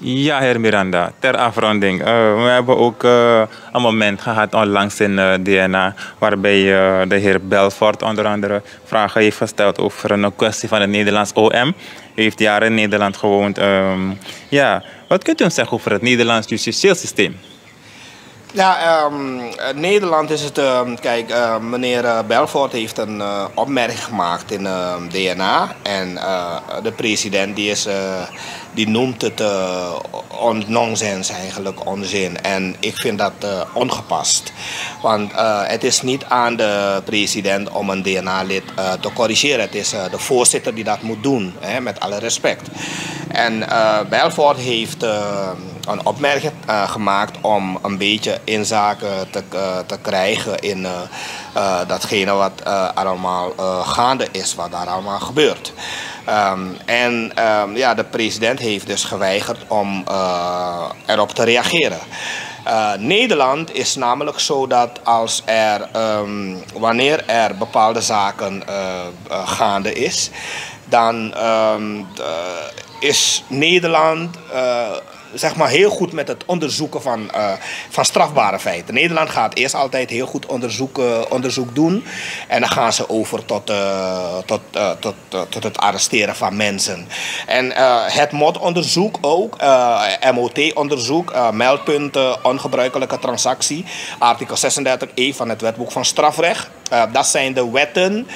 Ja, heer Miranda, ter afronding. We hebben ook een moment gehad onlangs in DNA waarbij de heer Belfort onder andere vragen heeft gesteld over een kwestie van het Nederlands OM. Hij heeft jaren in Nederland gewoond. Wat kunt u ons zeggen over het Nederlands justitieel systeem? Ja, Nederland is het... kijk, meneer Belfort heeft een opmerking gemaakt in DNA. En de president die noemt het nonsens eigenlijk, onzin. En ik vind dat ongepast. Want het is niet aan de president om een DNA-lid te corrigeren. Het is de voorzitter die dat moet doen, met alle respect. En Belfort heeft een opmerking gemaakt om een beetje inzake te krijgen in datgene wat allemaal gaande is, wat daar allemaal gebeurt. De president heeft dus geweigerd om erop te reageren. Nederland is namelijk zo dat wanneer er bepaalde zaken gaande is, dan is Nederland zeg maar heel goed met het onderzoeken van strafbare feiten. Nederland gaat eerst altijd heel goed onderzoek doen. En dan gaan ze over tot het arresteren van mensen. En het MOT-onderzoek ook, MOT-onderzoek, meldpunten, ongebruikelijke transactie, artikel 36e van het wetboek van strafrecht. Dat zijn de wetten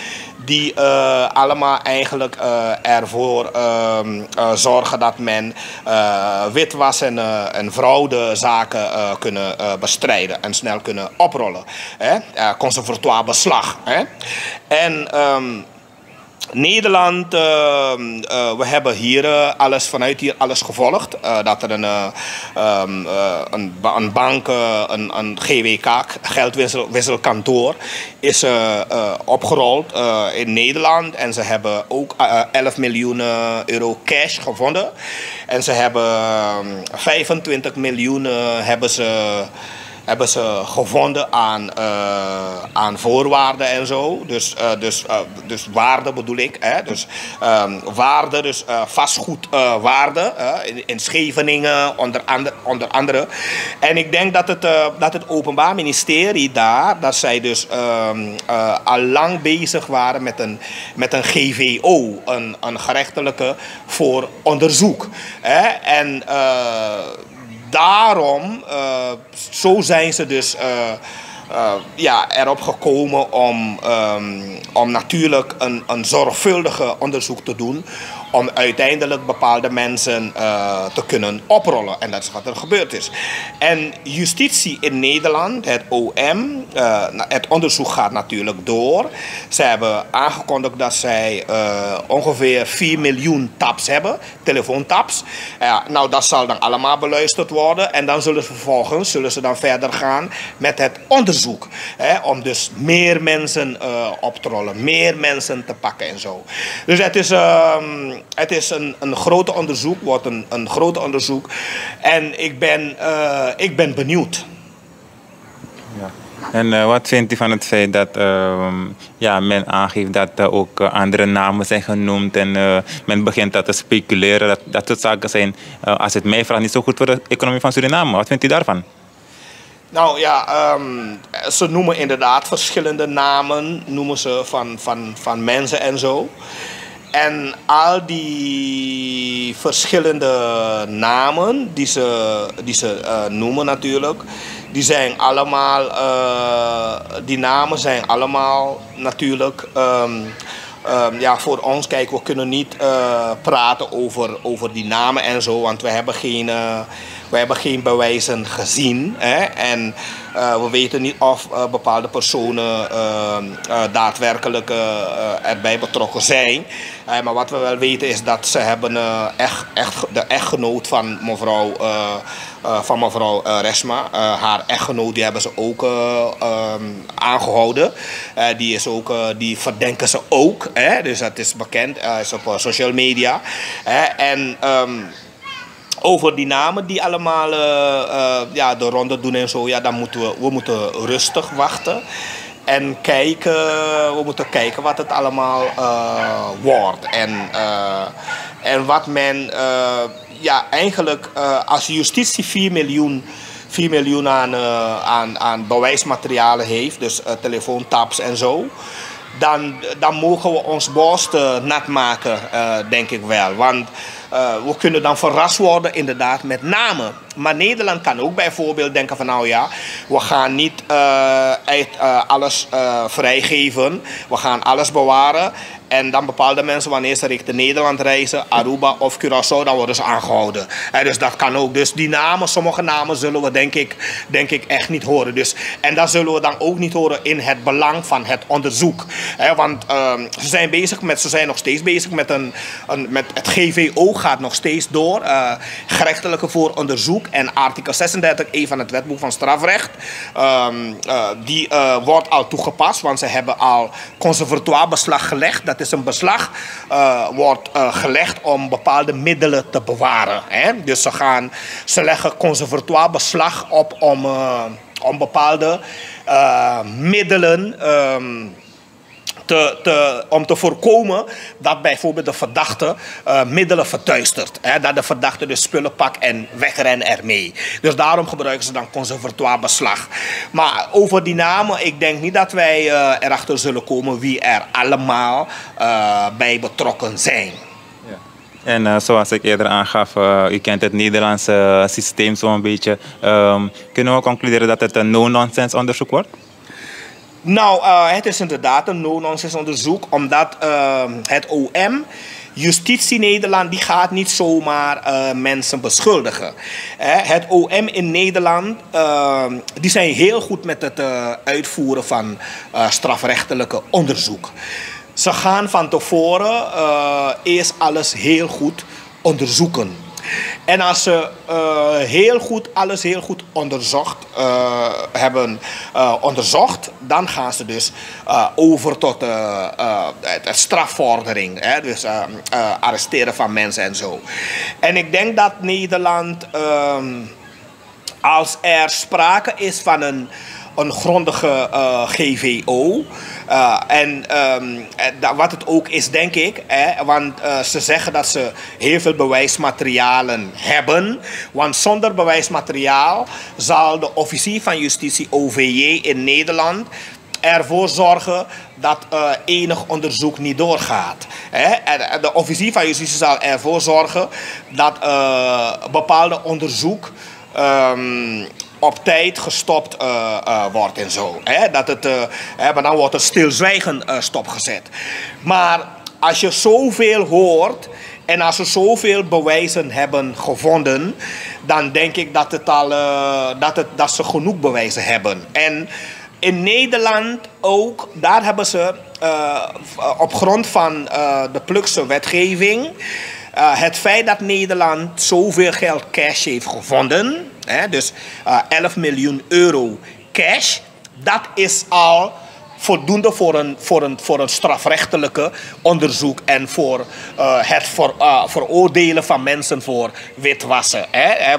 die allemaal eigenlijk ervoor zorgen dat men witwassen en fraudezaken kunnen bestrijden en snel kunnen oprollen. Conservatoire beslag. En Nederland, we hebben hier vanuit hier alles gevolgd. Dat er een bank, een GWK, geldwisselkantoor, is opgerold in Nederland. En ze hebben ook 11 miljoen euro cash gevonden. En ze hebben 25 miljoen hebben ze gevonden aan voorwaarden en zo. Dus waarde bedoel ik. Dus waarde, dus vastgoedwaarde in Scheveningen onder andere. En ik denk dat het Openbaar Ministerie dat zij dus al lang bezig waren met een GVO, een gerechtelijke voor onderzoek. En daarom, zo zijn ze dus erop gekomen om natuurlijk een zorgvuldige onderzoek te doen. Om uiteindelijk bepaalde mensen te kunnen oprollen. En dat is wat er gebeurd is. En justitie in Nederland, het OM, het onderzoek gaat natuurlijk door. Ze hebben aangekondigd dat zij ongeveer 4 miljoen taps hebben, telefoontaps. Nou, dat zal dan allemaal beluisterd worden. En dan zullen ze vervolgens dan verder gaan met het onderzoek. Om dus meer mensen op te rollen, meer mensen te pakken en zo. Dus het is een groot onderzoek, wordt een groot onderzoek. En ik ben benieuwd. Ja. En wat vindt u van het feit dat men aangeeft dat ook andere namen zijn genoemd en men begint dat te speculeren, dat soort zaken zijn, als het mij vraagt, niet zo goed voor de economie van Suriname. Wat vindt u daarvan? Nou ja, ze noemen inderdaad verschillende namen, noemen ze van mensen en zo. En al die verschillende namen die ze noemen natuurlijk, die namen zijn allemaal natuurlijk, voor ons, kijk, we kunnen niet praten over die namen en zo, want we hebben geen bewijzen gezien. Hè? En we weten niet of bepaalde personen daadwerkelijk erbij betrokken zijn. Maar wat we wel weten is dat ze hebben de echtgenoot van mevrouw Resma, haar echtgenoot, die hebben ze ook aangehouden. Die verdenken ze ook. Hè? Dus dat is bekend, is op social media. En over die namen die allemaal de ronde doen en zo, dan moeten rustig wachten. En we moeten kijken wat het allemaal wordt. En wat men eigenlijk als justitie 4 miljoen aan bewijsmaterialen heeft, dus telefoontaps en zo, dan mogen we ons borst nat maken, denk ik wel. Want we kunnen dan verrast worden inderdaad met namen. Maar Nederland kan ook bijvoorbeeld denken van nou ja, we gaan niet alles vrijgeven. We gaan alles bewaren. En dan bepaalde mensen, wanneer ze richting Nederland reizen, Aruba of Curaçao, dan worden ze aangehouden. Dus dat kan ook. Dus die namen, sommige namen zullen we denk ik echt niet horen. En dat zullen we dan ook niet horen in het belang van het onderzoek. Want ze zijn nog steeds bezig met het GVO gaat nog steeds door. Gerechtelijke vooronderzoek. En artikel 36e van het wetboek van strafrecht, die wordt al toegepast, want ze hebben al conservatoire beslag gelegd. Dat is een beslag, wordt gelegd om bepaalde middelen te bewaren. Hè? Dus ze leggen conservatoire beslag op om bepaalde middelen om te voorkomen dat bijvoorbeeld de verdachte middelen verduistert. Dat de verdachte dus spullen pakt en wegrent ermee. Dus daarom gebruiken ze dan conservatoire beslag. Maar over die namen, ik denk niet dat wij erachter zullen komen wie er allemaal bij betrokken zijn. Ja. En zoals ik eerder aangaf, u kent het Nederlandse systeem zo'n beetje. Kunnen we concluderen dat het een no-nonsense onderzoek wordt? Nou, het is inderdaad een no-nonsense onderzoek, omdat het OM, Justitie Nederland, die gaat niet zomaar mensen beschuldigen. Het OM in Nederland, die zijn heel goed met het uitvoeren van strafrechtelijke onderzoek. Ze gaan van tevoren eerst alles heel goed onderzoeken. En als ze alles heel goed hebben onderzocht, dan gaan ze dus over tot de strafvordering. Dus arresteren van mensen en zo. En ik denk dat Nederland, als er sprake is van een grondige GVO. Wat het ook is, denk ik. Want ze zeggen dat ze heel veel bewijsmaterialen hebben. Want zonder bewijsmateriaal zal de officier van justitie, OVJ in Nederland, ervoor zorgen dat enig onderzoek niet doorgaat. De officier van justitie zal ervoor zorgen dat bepaalde onderzoek op tijd gestopt wordt en zo. Hè? Maar dan wordt er stilzwijgen stopgezet. Maar als je zoveel hoort en als ze zoveel bewijzen hebben gevonden, dan denk ik dat ze genoeg bewijzen hebben. En in Nederland ook, daar hebben ze op grond van de Plukse wetgeving, het feit dat Nederland zoveel geld cash heeft gevonden, dus 11 miljoen euro cash, dat is al voldoende voor een strafrechtelijke onderzoek en voor het veroordelen van mensen voor witwassen.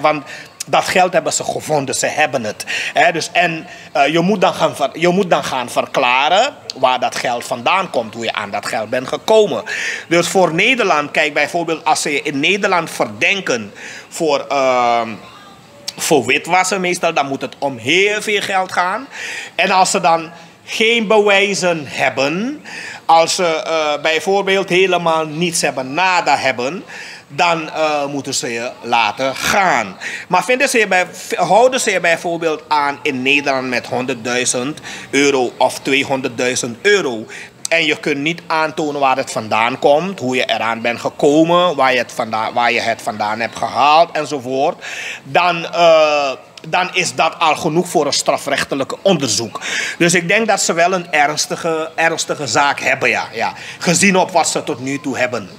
Want dat geld hebben ze gevonden, ze hebben het. Dus, en je moet dan gaan verklaren waar dat geld vandaan komt, hoe je aan dat geld bent gekomen. Dus voor Nederland, kijk bijvoorbeeld als ze in Nederland verdenken voor witwassen meestal, dan moet het om heel veel geld gaan. En als ze dan geen bewijzen hebben, als ze bijvoorbeeld helemaal niets hebben, nada hebben, dan moeten ze je laten gaan. Maar houden ze je bijvoorbeeld aan in Nederland met 100.000 euro of 200.000 euro... en je kunt niet aantonen waar het vandaan komt, hoe je eraan bent gekomen, waar je het vandaan hebt gehaald enzovoort, dan is dat al genoeg voor een strafrechtelijke onderzoek. Dus ik denk dat ze wel een ernstige zaak hebben, ja. Gezien op wat ze tot nu toe hebben.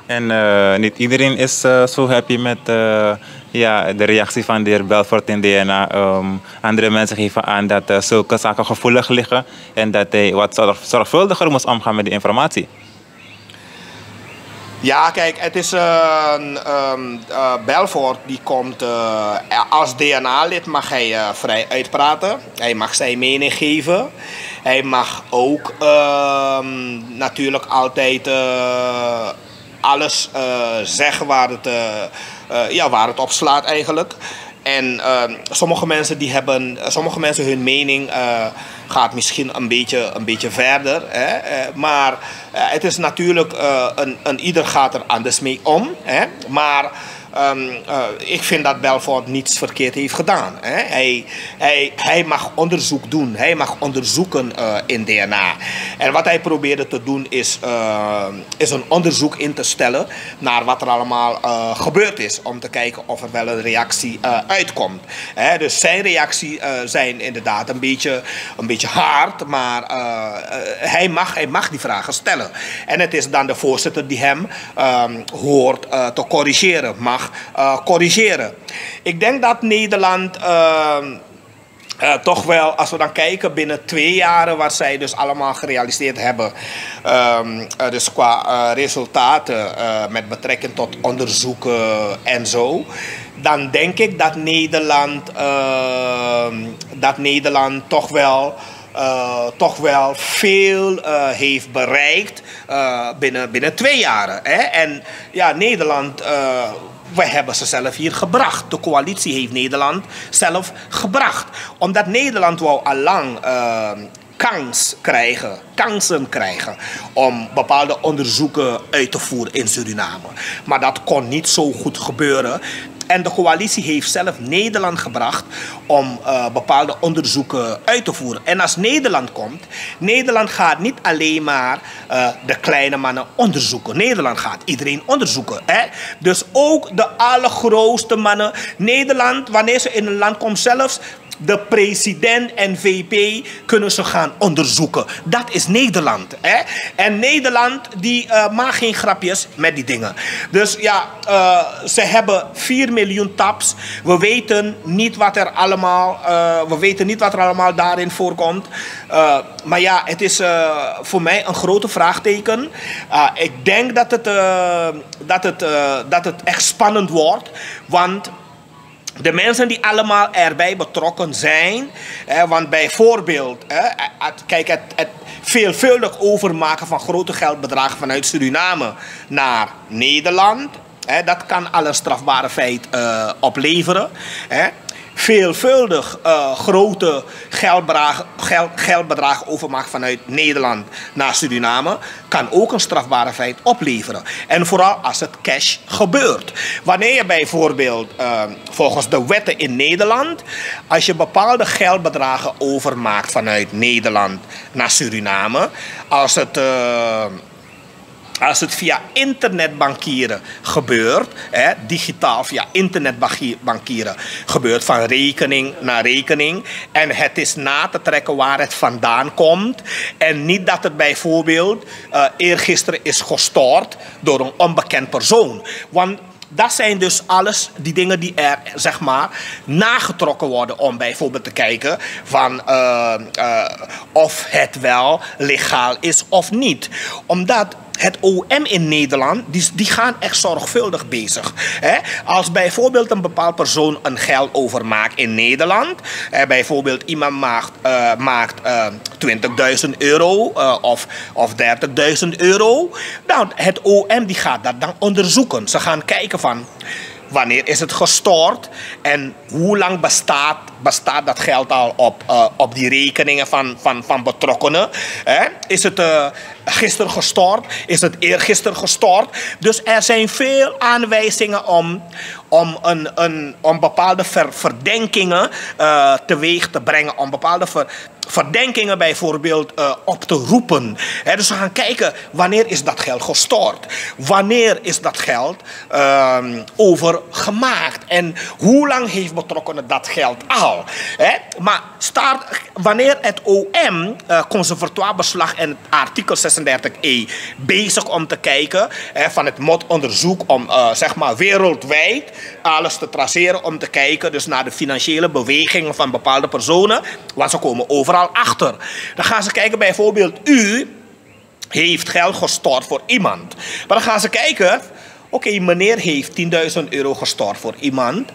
En niet iedereen is zo happy met de reactie van de heer Belfort in DNA. Andere mensen geven aan dat zulke zaken gevoelig liggen en dat hij wat zorgvuldiger moest omgaan met die informatie. Ja, kijk, het is Belfort die komt als DNA-lid mag hij vrij uitpraten. Hij mag zijn mening geven. Hij mag ook natuurlijk altijd alles zeggen waar het op slaat eigenlijk. En sommige mensen hun mening gaat misschien een beetje verder. Maar het is natuurlijk, ieder gaat er anders mee om. Maar ik vind dat Belfort niets verkeerd heeft gedaan. Hij mag onderzoek doen. Hij mag onderzoeken in DNA. En wat hij probeerde te doen is een onderzoek in te stellen naar wat er allemaal gebeurd is. Om te kijken of er wel een reactie uitkomt. Dus zijn reactie zijn inderdaad een beetje hard. Maar hij mag die vragen stellen. En het is dan de voorzitter die hem hoort te corrigeren. Mag corrigeren. Ik denk dat Nederland toch wel, als we dan kijken binnen 2 jaar wat zij dus allemaal gerealiseerd hebben, dus qua resultaten met betrekking tot onderzoeken en zo, dan denk ik dat Nederland toch wel veel heeft bereikt binnen 2 jaar. En ja, Nederland, wij hebben ze zelf hier gebracht. De coalitie heeft Nederland zelf gebracht. Omdat Nederland wou allang kansen krijgen om bepaalde onderzoeken uit te voeren in Suriname. Maar dat kon niet zo goed gebeuren. En de coalitie heeft zelf Nederland gebracht om bepaalde onderzoeken uit te voeren. En als Nederland komt, Nederland gaat niet alleen maar de kleine mannen onderzoeken. Nederland gaat iedereen onderzoeken. Dus ook de allergrootste mannen. Nederland, wanneer ze in een land komt zelfs, de president en VP kunnen ze gaan onderzoeken. Dat is Nederland. En Nederland die maakt geen grapjes met die dingen. Dus ja, ze hebben 4 miljoen tabs. We weten niet wat er allemaal daarin voorkomt. Maar ja, het is voor mij een grote vraagteken. Ik denk dat het echt spannend wordt. Want de mensen die allemaal erbij betrokken zijn, want bijvoorbeeld, kijk, het veelvuldig overmaken van grote geldbedragen vanuit Suriname naar Nederland, dat kan al een strafbare feit opleveren. veelvuldig grote geldbedragen overmaakt vanuit Nederland naar Suriname, kan ook een strafbare feit opleveren. En vooral als het cash gebeurt. Wanneer je bijvoorbeeld volgens de wetten in Nederland, als je bepaalde geldbedragen overmaakt vanuit Nederland naar Suriname, als het via internetbankieren gebeurt, digitaal via internetbankieren gebeurt, van rekening naar rekening, en het is na te trekken waar het vandaan komt, en niet dat het bijvoorbeeld eergisteren is gestort door een onbekend persoon. Want dat zijn dus alles die dingen die er, zeg maar, nagetrokken worden om bijvoorbeeld te kijken van of het wel legaal is of niet. Omdat het OM in Nederland, die gaan echt zorgvuldig bezig. Als bijvoorbeeld een bepaald persoon een geld overmaakt in Nederland, bijvoorbeeld iemand maakt 20.000 euro of 30.000 euro, dan het OM die gaat dat dan onderzoeken. Ze gaan kijken van wanneer is het gestort en hoe lang bestaat dat geld al op die rekeningen van betrokkenen. Is het gisteren gestort? Is het eergisteren gestort? Dus er zijn veel aanwijzingen om bepaalde verdenkingen teweeg te brengen. Om bepaalde verdenkingen bijvoorbeeld op te roepen. Dus we gaan kijken, wanneer is dat geld gestort? Wanneer is dat geld overgemaakt? En hoe lang heeft betrokkenen dat geld al? Maar wanneer het OM, conservatoire beslag en het artikel 36e bezig om te kijken, van het MOT-onderzoek om zeg maar wereldwijd alles te traceren, om te kijken dus naar de financiële bewegingen van bepaalde personen, want ze komen overal achter. Dan gaan ze kijken, bijvoorbeeld u heeft geld gestort voor iemand. Maar dan gaan ze kijken, oké, meneer heeft 10.000 euro gestort voor iemand,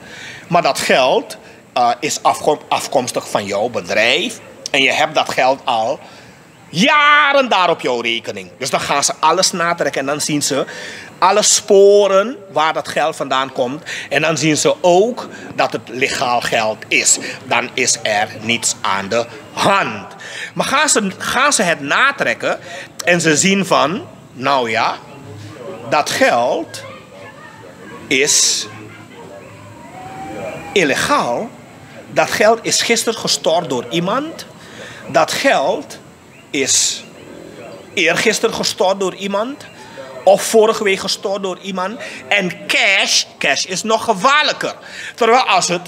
maar dat geld is afkomstig van jouw bedrijf en je hebt dat geld al jaren daar op jouw rekening. Dus dan gaan ze alles natrekken en dan zien ze alle sporen waar dat geld vandaan komt. En dan zien ze ook dat het legaal geld is. Dan is er niets aan de hand. Maar gaan ze het natrekken en ze zien van, nou ja, dat geld is illegaal. Dat geld is gisteren gestort door iemand. Dat geld is eergisteren gestort door iemand. Of vorige week gestort door iemand. En cash is nog gevaarlijker. Terwijl als het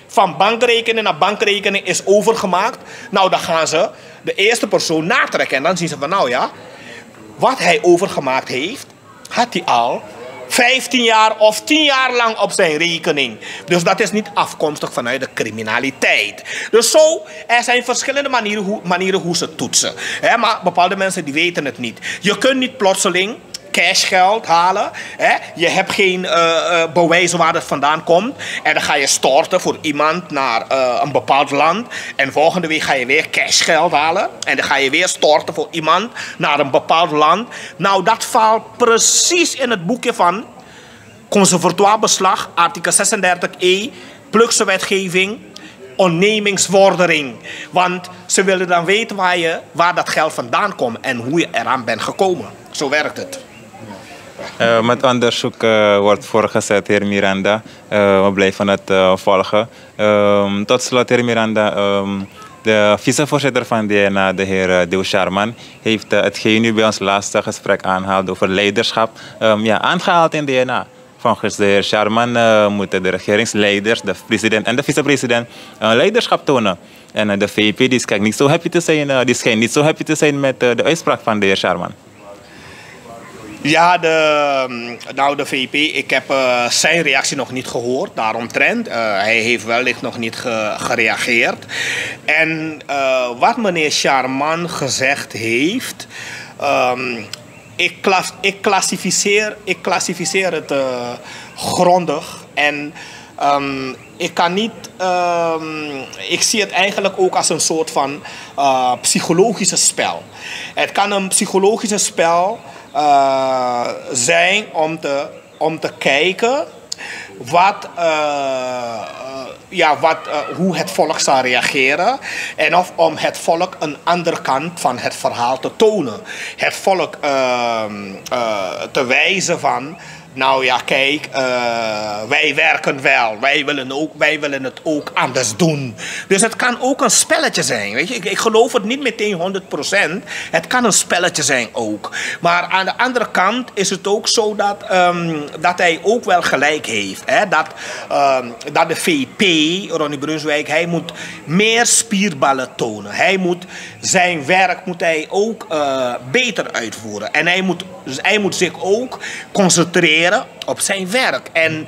van bankrekening naar bankrekening is overgemaakt, nou dan gaan ze de eerste persoon natrekken. En dan zien ze van, nou ja, wat hij overgemaakt heeft, had hij al 15 jaar of 10 jaar lang op zijn rekening. Dus dat is niet afkomstig vanuit de criminaliteit. Dus zo, er zijn verschillende manieren hoe ze toetsen. Maar bepaalde mensen die weten het niet. Je kunt niet plotseling cashgeld halen. Je hebt geen bewijs waar het vandaan komt. En dan ga je storten voor iemand naar een bepaald land. En volgende week ga je weer cashgeld halen. En dan ga je weer storten voor iemand naar een bepaald land. Nou, dat valt precies in het boekje van conservatoire beslag, artikel 36e, Plugse wetgeving, onnemingsvordering. Want ze willen dan weten waar dat geld vandaan komt en hoe je eraan bent gekomen. Zo werkt het. Met onderzoek wordt voorgezet, heer Miranda. We blijven het volgen. Tot slot, heer Miranda. De vicevoorzitter van DNA, de heer Dew Sharman, heeft hetgeen u bij ons laatste gesprek aanhaalde over leiderschap, aangehaald in DNA. Volgens de heer Sharman moeten de regeringsleiders, de president en de vicepresident, leiderschap tonen. En de VP die schijnt niet zo happy te zijn met de uitspraak van de heer Sharman. Ja, de VP, ik heb zijn reactie nog niet gehoord daaromtrent. Hij heeft wellicht nog niet gereageerd. En wat meneer Sharman gezegd heeft, ik klassificeer het grondig. En ik kan niet, ik zie het eigenlijk ook als een soort van psychologische spel. Het kan een psychologische spel zijn om te kijken wat hoe het volk zal reageren. En of om het volk een andere kant van het verhaal te tonen. Het volk te wijzen van... Nou ja, kijk, wij werken wel. Wij willen het ook anders doen. Dus het kan ook een spelletje zijn. Weet je? Ik geloof het niet meteen 100%. Het kan een spelletje zijn ook. Maar aan de andere kant is het ook zo dat hij ook wel gelijk heeft. Hè? Dat de VP, Ronnie Brunswijk, hij moet meer spierballen tonen. Zijn werk moet hij ook beter uitvoeren. En hij moet zich ook concentreren op zijn werk. En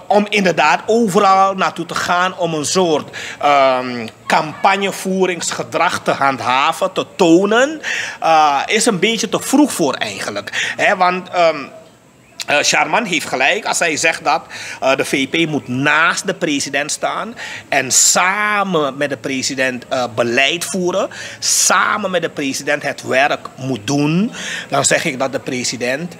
om inderdaad overal naartoe te gaan om een soort campagnevoeringsgedrag te handhaven, te tonen, is een beetje te vroeg voor eigenlijk. Want... Sharman heeft gelijk als hij zegt dat de VP moet naast de president staan en samen met de president beleid voeren, samen met de president het werk moet doen. Dan zeg ik dat de president,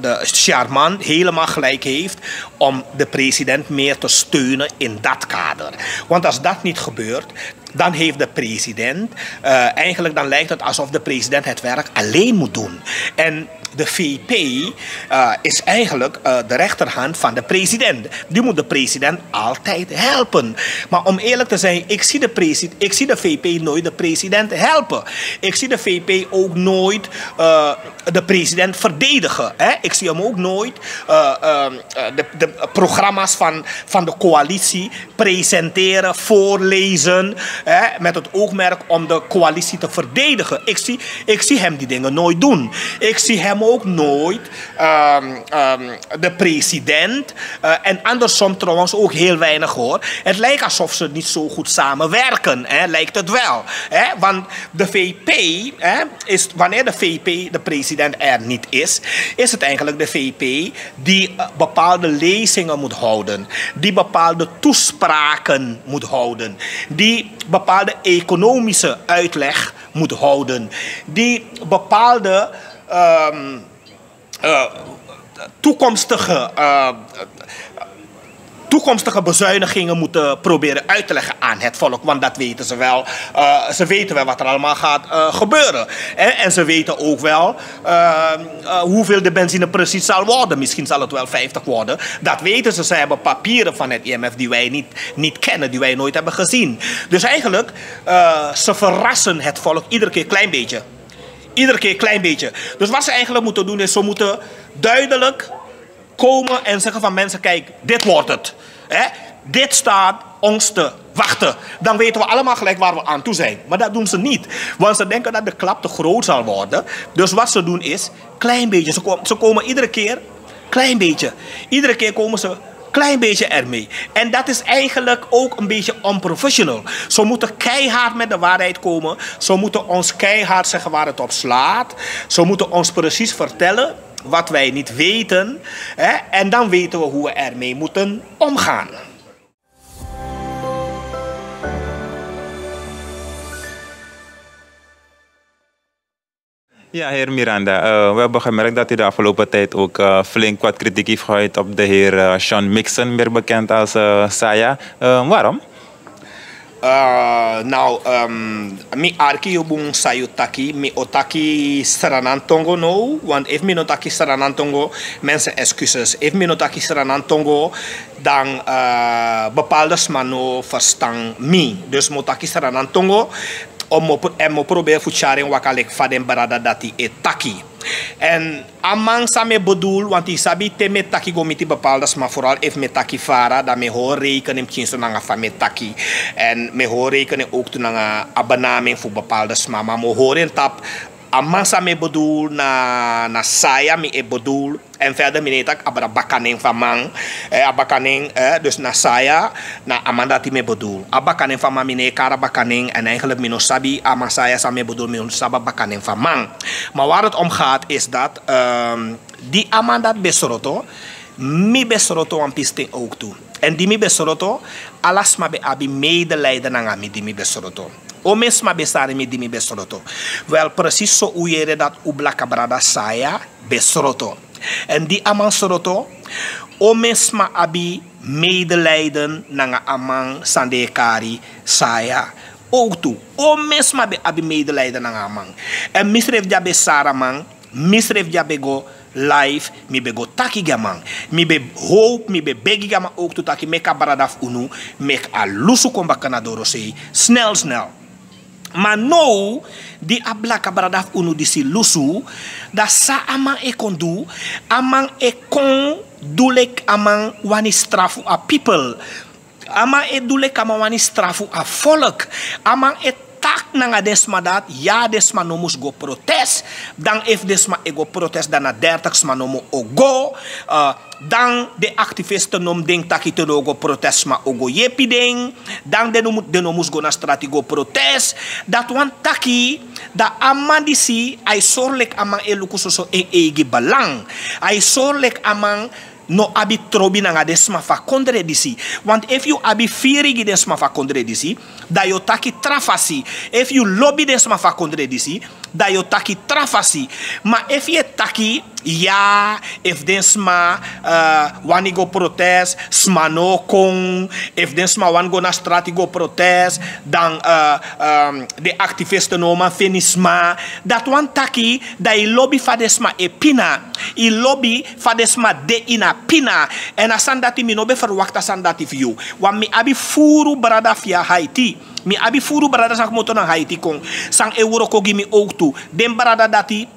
de Sharman helemaal gelijk heeft om de president meer te steunen in dat kader. Want als dat niet gebeurt, dan heeft de president, eigenlijk dan lijkt het alsof de president het werk alleen moet doen. En de VP is eigenlijk de rechterhand van de president. Die moet de president altijd helpen. Maar om eerlijk te zijn, ik zie de VP nooit de president helpen. Ik zie de VP ook nooit de president verdedigen. Hè? Ik zie hem ook nooit de programma's van de coalitie presenteren, voorlezen, met het oogmerk om de coalitie te verdedigen. Ik zie hem die dingen nooit doen. Ik zie hem ook nooit de president en andersom trouwens ook heel weinig hoor. Het lijkt alsof ze niet zo goed samenwerken, lijkt het wel. Want de VP, is, wanneer de VP, de president er niet is het eigenlijk de VP die bepaalde lezingen moet houden, die bepaalde toespraken moet houden, die bepaalde economische uitleg moet houden, die bepaalde toekomstige bezuinigingen moeten proberen uit te leggen aan het volk. Want dat weten ze wel. Ze weten wel wat er allemaal gaat gebeuren. En ze weten ook wel hoeveel de benzine precies zal worden. Misschien zal het wel 50 worden. Dat weten ze. Ze hebben papieren van het IMF die wij niet kennen. Die wij nooit hebben gezien. Dus eigenlijk, ze verrassen het volk iedere keer een klein beetje. Iedere keer een klein beetje. Dus wat ze eigenlijk moeten doen is, ze moeten duidelijk komen en zeggen van mensen, kijk, dit wordt het. Dit staat ons te wachten. Dan weten we allemaal gelijk waar we aan toe zijn. Maar dat doen ze niet. Want ze denken dat de klap te groot zal worden. Dus wat ze doen is, klein beetje. Ze komen iedere keer, klein beetje. Iedere keer komen ze klein beetje ermee. En dat is eigenlijk ook een beetje onprofessional. Ze moeten keihard met de waarheid komen. Ze moeten ons keihard zeggen waar het op slaat. Ze moeten ons precies vertellen wat wij niet weten. En dan weten we hoe we ermee moeten omgaan. Ja, heer Miranda. We hebben gemerkt dat u de afgelopen tijd ook flink wat kritiek heeft geuit op de heer Sean Mixon, meer bekend als Saya. Waarom? Mi arki obung sayutaki, mi otaki Saranantongo no, want if mi notaki Saranantongo, mensen excuses. If mi notaki Saranantongo, dan bepaalde smano verstaan mi. Dus motaki Saranantongo, om probeer futsharing wakalik faden barada dati etaki. En amang sa me bedoel, want die sabi te me taki gomiti bepaalde, maar vooral if me taki fara, dan me hoor rekenen misschien nanga van me taki. En me hoor rekenen ook toen nanga abonnement voor bepaalde sma, maar me hoor in tap. Amang sa me bedoel na saya me bedoel. En verder meneer tak abra bakaning van man, abakaning, dus na saya, na amanda die me bedoel. Abakaning van man meneer kara bakaning en eigenlijk mino sabi amang saya sa me bedoel mino saba bakaning van man. Maar waar het om gaat is dat die amanda besoroto, mi besoroto aan pisting ook toe. En die mi besoroto, alas ma be abi medelijden aan mi die mi besoroto. O mesma besare mi di mi besoroto. Wel precies zo uyere dat ublaka brada saya besoroto. En die aman soroto, O mesma abi medelijden nanga amang sandekari saya. Ook toe. O mesma abi medelijden nanga amang. En misref jabe saramang, misref jabe go life, mi be go taki gamang. Mi be hope, mi be begi gamang ook toe taki meka baradaf unu, mek a lusu komba kanadoro sei. Snel, snel. Maar nou, die ablaka baradaf unu disi lusu, da sa amang e kon do, amang e kon dulek amang wani strafu a people. Amang e dulek amang wani strafu a volk. Amang e tak nanga desma dat, ja desma no mus go protest. Dan if desma e go protest, dan na 30 ma no mo o go. Dan de activisten nom denk taki te go protest ma o go yepi ding. Dan de no mus go na strati go protest. Dat wan taki, da amandisi, ay sorlek amang e lukusoso e egi balang. Ay sorlek amang no abi trobi nanga desma fa kondre disi. Want if you abi firigi desma fa kondre disi, da yo taki trafasi. If you lobby desma fa kondre disi, da yo taki trafasi. Ma if je taki, ja, if desma wani go protest, sma no kong, if desma wan go na strati go protest, dan de activisten no man finisma, dat wan taki, da i lobby fa desma e pina, i lobby fa desma de ina pina, en asan dati mi no be verwacht asan dati view, want mi abi furu brada via Haiti. Mi abi furu brada sak moto na Haiti kong, sang euro ko gimi ook tu, den brada dati,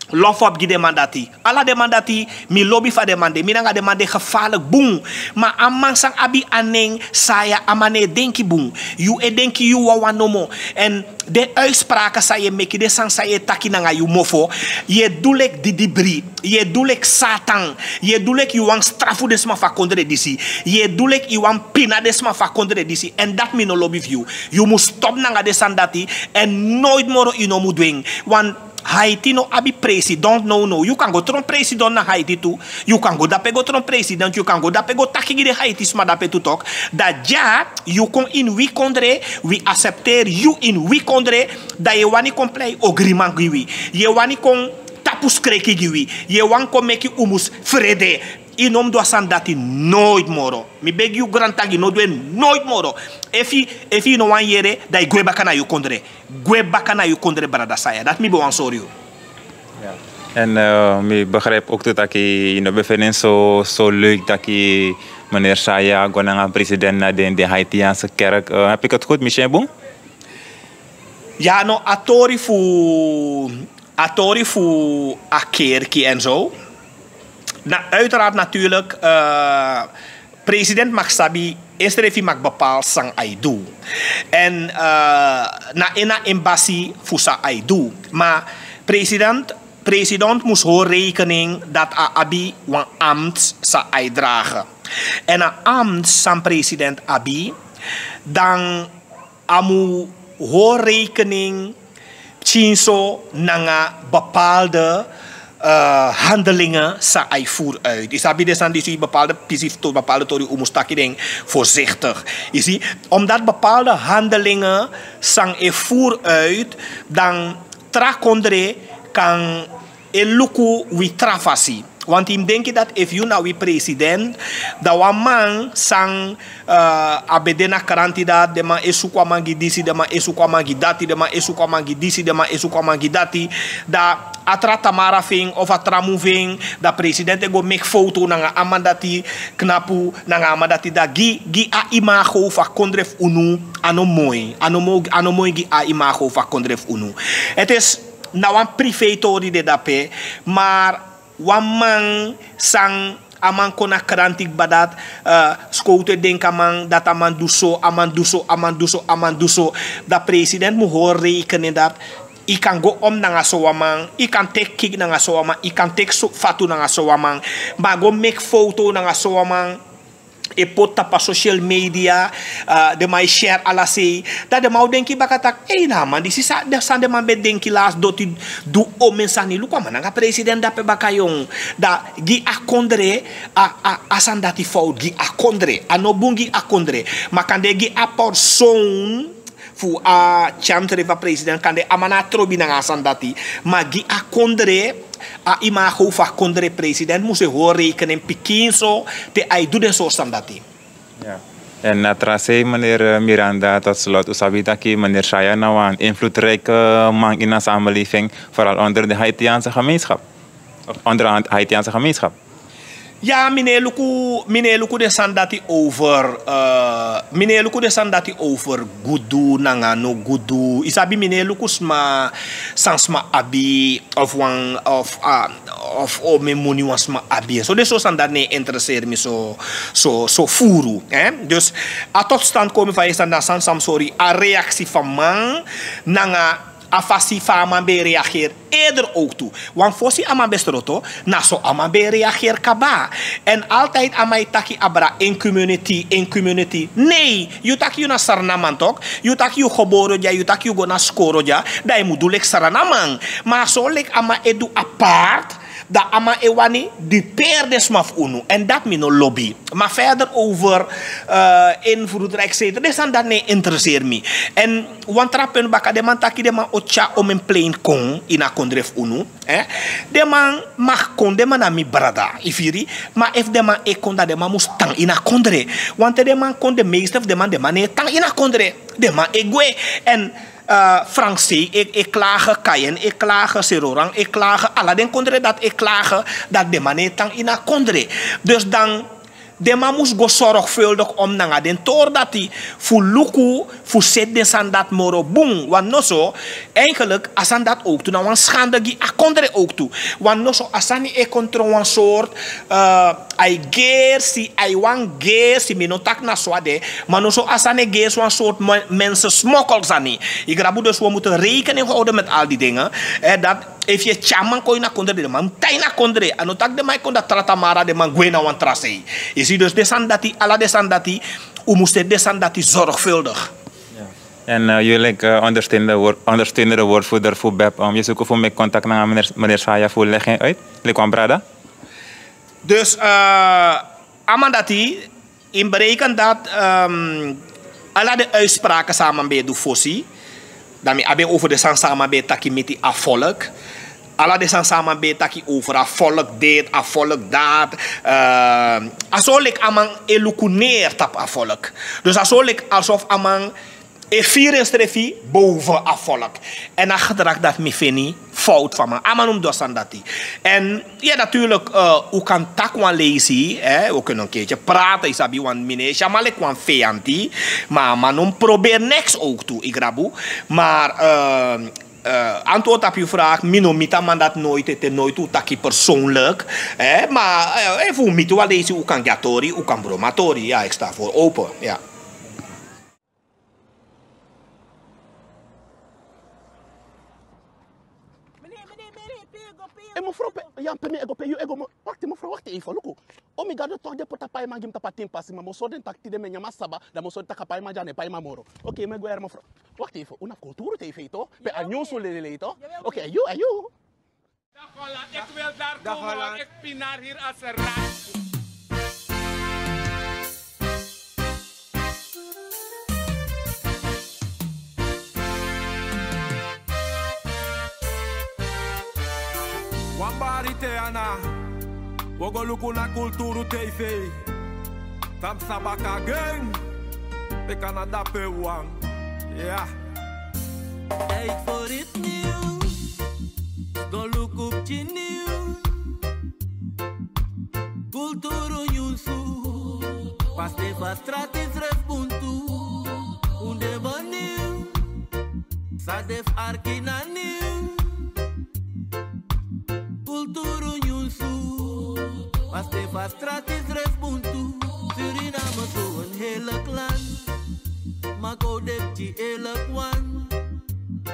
lofop gi demandati. Ala demandati, mi lobby fa demande. Mi nanga demande gevaarlijk boom. Maar amang sang abi aneng, saya amane denki boom. You e denki you wawanomo. En de uitspraken sa je meki, de sang sa je taki nanga you mofo. Je doelek di dibri. Je doelek satan. Je doelek you wang strafu desma fa kondre disi. Je doelek you wang pina desma fa kondre disi. En dat mi no lobby view. You must stop nanga desandati. En nooit moro ino mu dwing. Want Haiti no abi president no. You can go tron president na Haiti too. You can go dape go tron president. You can go dape go takigi de Haiti sma dape to talk. Dat ja, you kon in we kondre, we accepteer you in we kondre, da je wani kon play agreement giwi. Je wani kon tapus kreki giwi. Je wan kon meki umus vrede. Inom do asan dati nooit moro. Mi beg you grantagi no doen nooit moro. Efi no wan yere, da gwe bakana you kondre. Gwe bakana you kondre brada saya. Dat mi be wan sorry. Ja. En mi begrijp ook dat je no bevinden zo leuk dat je meneer Saya gonanga president na de Haitiaanse kerk. Heb ik het goed, Michel Boom? Ja, no atori fu a kerkie en zo. Uiteraard natuurlijk, president mag sabi, Esrefi mag bepaal sang aidu. En na ena embassy fusa aidu. Maar president moest hoor rekening dat a abi wan ambt sa uitdragen. En a ambt san president abi, dan amu hoor rekening chinso nanga bepaalde handelingen sa ai voer uit. Is abi desan die bepaalde pisif tot bepaalde tori umustakiding voorzichtig. Je ziet, omdat bepaalde handelingen sang e voer uit, dan trakondre kan e luku wi trafasi. Want im denk dat if you nou wie president, da waman sang abedena karantida, de man esu kwa mangi disi, de man esu kwa mangi dati, de man esu kwa mangi disi, de man esu kwa mangi dati, da atra tamara ving of atra moving, da president go make foto nanga amandati knapu nanga amandati da gi a imago va kondref unu anomoy gi a imago va kondref unu. Het is nou een privé tori de dape, maar waman sang aman kona krantik badat skoute denk aman dat aman duso da president mu hoor rekenen dat I kan go om nanga so waman, I kan take kick nanga so waman, I kan take so fatu nanga so waman, maar go make foto nanga so waman. E pota pa social media, de mai share ala sei, dat de mau denki bakatak, na man, di sisa de san de man be denki las doti du o mensani luka man, nga president dape bakayong, da gi akondre a san dati fout gi akondre, ano bungi akondre, makande gi a person fu a chantre va president kan de amana trobi na sandati magi a kondre a imago va kondre president moest hoor rekenen pikinso te ai doe zo sandati. Ja. En natrase meneer Miranda tot slot, usabi dat meneer Shaya nou een invloedrijke man in de samenleving, vooral onder de Haitiaanse gemeenschap. Of onder de Haitiaanse gemeenschap. Ja, meneer Luku de Sandati over gudu nangano gudu. Isabi meneer Luku sma sansma abi of o me moni wasma abi. So dus zo Sandati ne interesseer me so furu. Dus a tot stand komen van je Sandati sansam sorry a reactie van man nanga a fasi fama be reageer eerder ook toe. Want fossi ama bestroto, na so ama be reageer kaba. En altijd ama itaki abra in community. Nee, you taki you na sarnaman tok, you taki you geboren ja, you taki you go na skoro ja, dai mudulek saranaman. Maar so lek ama edu apart, da ama ewani die peerdes maf unu. En dat me no lobby. Maar verder over invloedrijk zetten, dat is dan dat nee interesseer me. En want trappen baka de man taki de man ocha om een plain kon in a kondref unu. De man mag kon, de man na mi brada, ifiri. Maar if de man kon dat de man moest tang in a kondre. Want de man kon de meeste of de man nee tang in a kondre. De man egwe. En Fransie, ik klagen Kayen, ik klagen Serorang, ik klagen Aladdin Kondre dat ik klagen dat de man tang in a Kondre. Dus dan de man moest go zorgvuldig om naar den toor dat hij voor luku, voor zet de sandat moro boom. Want no zo, eigenlijk als aan dat ook toe, nou een schande die a Kondre ook toe. Want no zo, als aan die controle een soort, ai geer si, ai wan geer si, me no tak na swade, maar no zo, als aan die geer zo'n soort mensen smokkels aan die. Ik rabu dus we moeten rekening houden met al die dingen. Dat if je chaman ko na kondre de man tai na kondre ano tak de mai konda trata mara de man gwena wan trase. Je ziet dus de sandati ala de sandati u moest de sandati zorgvuldig. En jullie ondersteunen de woordvoerder voor BEP. Je zoekt voor mij contact naar meneer Shaya voor legging uit. Lekwan Brada. Dus amandati in berekenen dat alla de uitspraken samen bij de fossi. Dan hebben over de samen bij taki met die volk. Alla de samen bij taki over a volk dit, a volk dat. Asolik amang elukuneer tap a volk. Dus asolik alsof amang vieren strefi boven a volk. En dan gedrag dat me vind fout van me. Amanum dosandati. En ja, natuurlijk, u kan takwan lezen. We kunnen een keertje praten. Isabi wan mine. Shamalek wan feanti. Maar manum probeer niks ook toe. Igrabu. Maar antwoord op je vraag. Minomita man dat nooit. Het nooit toe taki persoonlijk. Maar even mitu wel lezen. U kan gatori. U kan bromatori. Ja, ik sta voor open. Ja. Mevrouw, ja, peme ego pe you ego. Wacht, mevrouw, wacht even, look. Oh my God, toch de potapai ma gim tapa timpas, maar moso den takti de menya masaba, da moso takapai ma jane pai ma moro. Oké, me go er mevrouw. Wacht even, una cultuur te even to. Pe anyo so lele to. Oké, ayo. Dag Holland, ik wil daar komen, want ik pinaar hier als een raad. Wambari teana, wogo luku na kulturu TV. Tam sabaka gang, de Canada pe wang. Ja. Tijd voor het nieuws, go look op je nieuws. Culturu nyusu, pas de stratis respuntu. Unde baniu, sadef arkina nieuws. Culturu nyusu, pas de stratis respuntu. Suriname zo een hele clan, maar go depti hele kwan.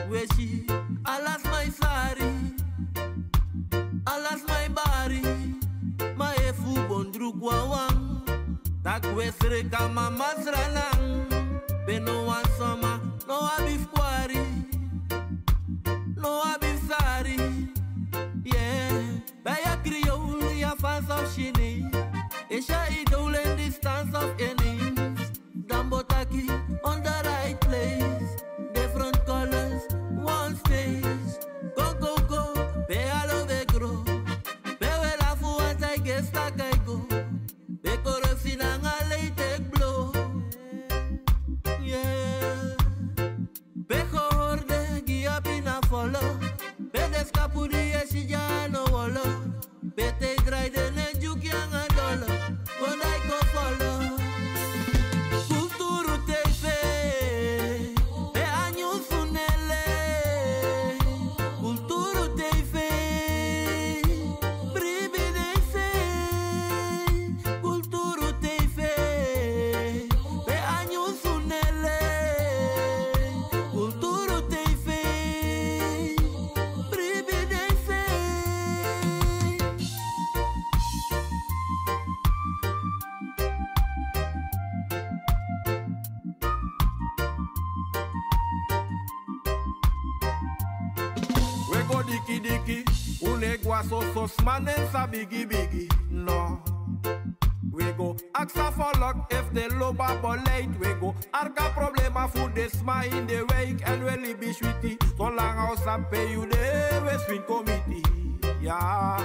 Weshi, alas my sari, alas my bari, ma efu bondru gwawang, tak wesre kama masranang, beno wan soma, no abif kwari, no abif sari, yeah, baya kriol ya fans of shini, isha idol in distance of innings, dambotaki on the right place. diki diki. Unegwa so smanen sa biggie biggie. No. We go aksa volk if de loba beleid. We go arka problema voor de sma in de week. En we libi sweetie. Zolang als aan pay you de we swing committee. Ja.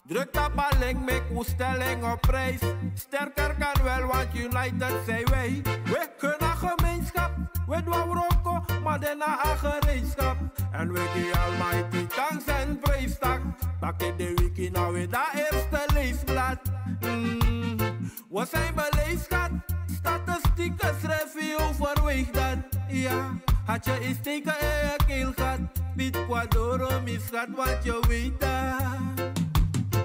Druk dat balling, make ons stelling op prijs. Sterker kan wel, want United zijn wij. We kunnen gemeenschap, we doen roko, maar daarna een gereedschap. En we geven almighty thanks en prijstak. Pak in de wiki nou weer dat eerste leesblad. We zijn beleefd, schat. Statistieken schrijven je overweeg dat. Ja, had je eens teken in je keel gehad. Bied kwadoro misgat, want je weet dat.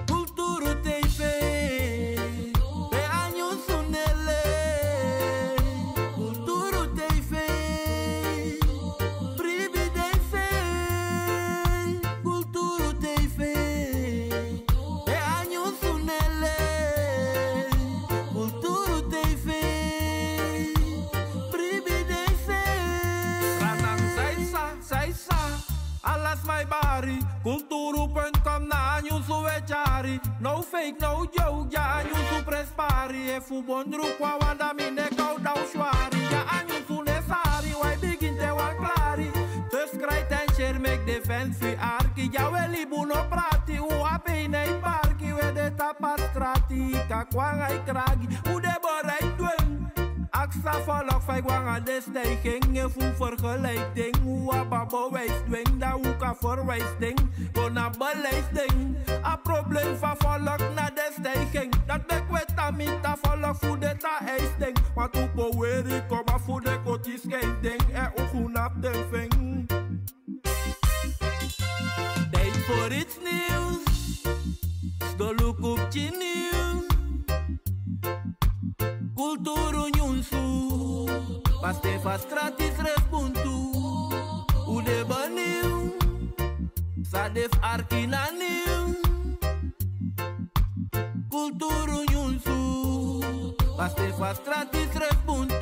Culturu TV, de años unele. Culturu TV, privideze. Culturu TV, de años unele. Culturu TV, privideze. Ranang saisa, alas my bari. Culturu.com na anyusu wechari. No fake, no joke, ja anyusu prespari. E fu bondru kwa wanda mine kau dau shwari. Ja anyusu nesari, wai begin te wan klari. Dus krijt en share, make defense fi arki. Ja we libu no prati, u ape nei parki. We de tapat strati, kakwang ai kragi. U de borai dweng. Aksa volk vijf wangen de stijging. Je voelt vergelijking. Hoe ababo wijst dwing. Dat hoe kan verwijst ding. Gewoon naar beleid-ding. Een probleem van volk naar de stijging. Dat ben ik weet dat niet dat volk voor de ta ijs ding. Want hoe power ik kom maar voor de koties geen ding. En hoe goed op de ving. Tijd voor iets nieuws. Go look op je nieuws. Culturu nyunsu, paste fa stratis respuntu. Ude baniu, sadef arkina niu. Culturu nyunsu, paste fa stratis respuntu.